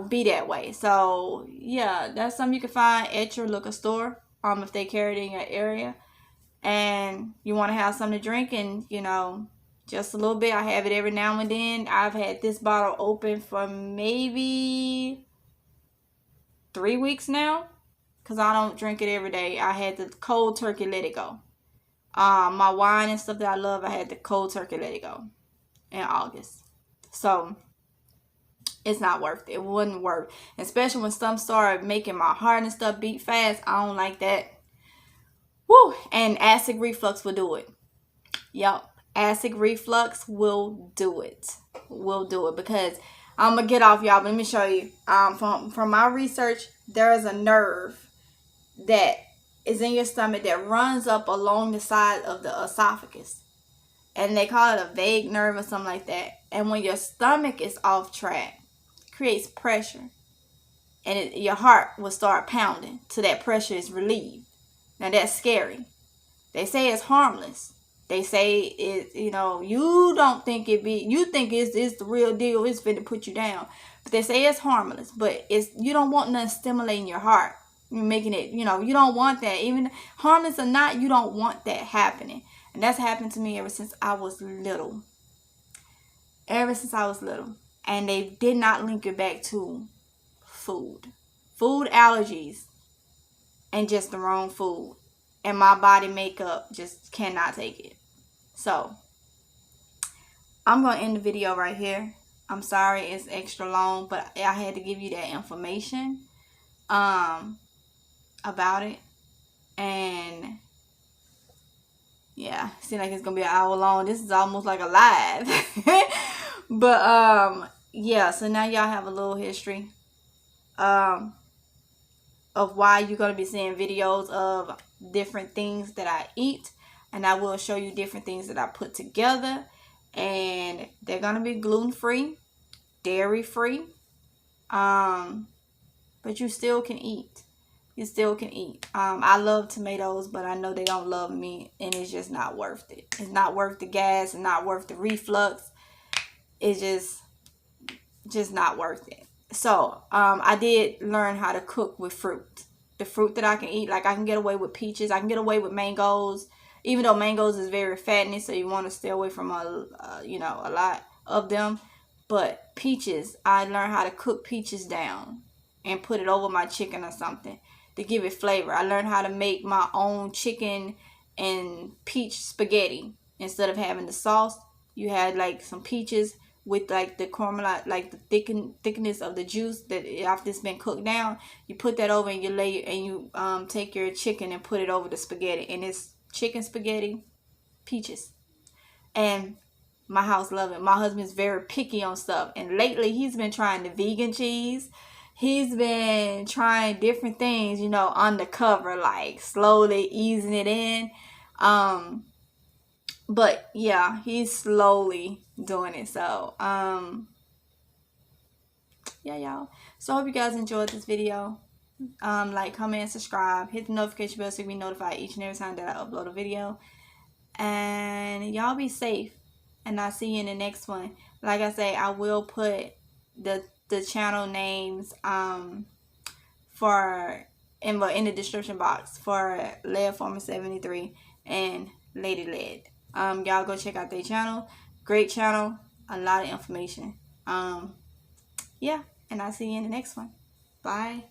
be that way. So, yeah, that's something you can find at your liquor store, if they carry it in your area. And you want to have something to drink and, just a little bit. I have it every now and then. I've had this bottle open for maybe 3 weeks now, because I don't drink it every day. I had the cold turkey let it go. My wine and stuff that I love, I had the cold turkey let it go in August. So it's not worth it. It wouldn't work. Especially when some started making my heart and stuff beat fast. I don't like that. Woo! And acid reflux will do it. Yep. Acid reflux will do it. Will do it. Because I'm going to get off, y'all. But let me show you. From my research, there is a nerve that is in your stomach that runs up along the side of the esophagus. And they call it a vagus nerve or something like that. And when your stomach is off track, it creates pressure. And your heart will start pounding till that pressure is relieved. Now that's scary. They say it's harmless. They say it, you don't think you think it's the real deal. It's finna put you down. But they say it's harmless. But you don't want nothing stimulating your heart. You're making it, you don't want that. Even harmless or not, you don't want that happening. And that's happened to me ever since I was little. Ever since I was little. And they did not link it back to food. Food allergies. And just the wrong food. And my body makeup just cannot take it. So, I'm going to end the video right here. I'm sorry it's extra long, but I had to give you that information about it. And yeah, seems like it's going to be an hour long. This is almost like a live. But yeah, so now y'all have a little history of why you're going to be seeing videos of different things that I eat. And I will show you different things that I put together. And they're going to be gluten-free, dairy-free. But you still can eat. You still can eat. I love tomatoes, but I know they don't love me. And it's just not worth it. It's not worth the gas. It's not worth the reflux. It's just not worth it. So, I did learn how to cook with fruit. The fruit that I can eat. Like, I can get away with peaches. I can get away with mangoes. Even though mangoes is very fattening, so you want to stay away from a lot of them. But peaches, I learned how to cook peaches down and put it over my chicken or something to give it flavor. I learned how to make my own chicken and peach spaghetti. Instead of having the sauce, you had like some peaches with like the caramel, like the thickness of the juice that after it's been cooked down, you put that over and you lay and you take your chicken and put it over the spaghetti, and it's chicken spaghetti peaches. And my house love it. My husband's very picky on stuff, and lately he's been trying the vegan cheese. He's been trying different things, undercover, like slowly easing it in. But yeah, he's slowly doing it. So yeah, y'all. So I hope you guys enjoyed this video. Like, comment, subscribe, hit the notification bell so you can be notified each and every time that I upload a video. And y'all be safe, and I'll see you in the next one. Like I say, I will put the channel names for in the description box for Lead Former 73 and Lady Lead. Y'all go check out their channel. Great channel, a lot of information. Yeah, and I'll see you in the next one. Bye.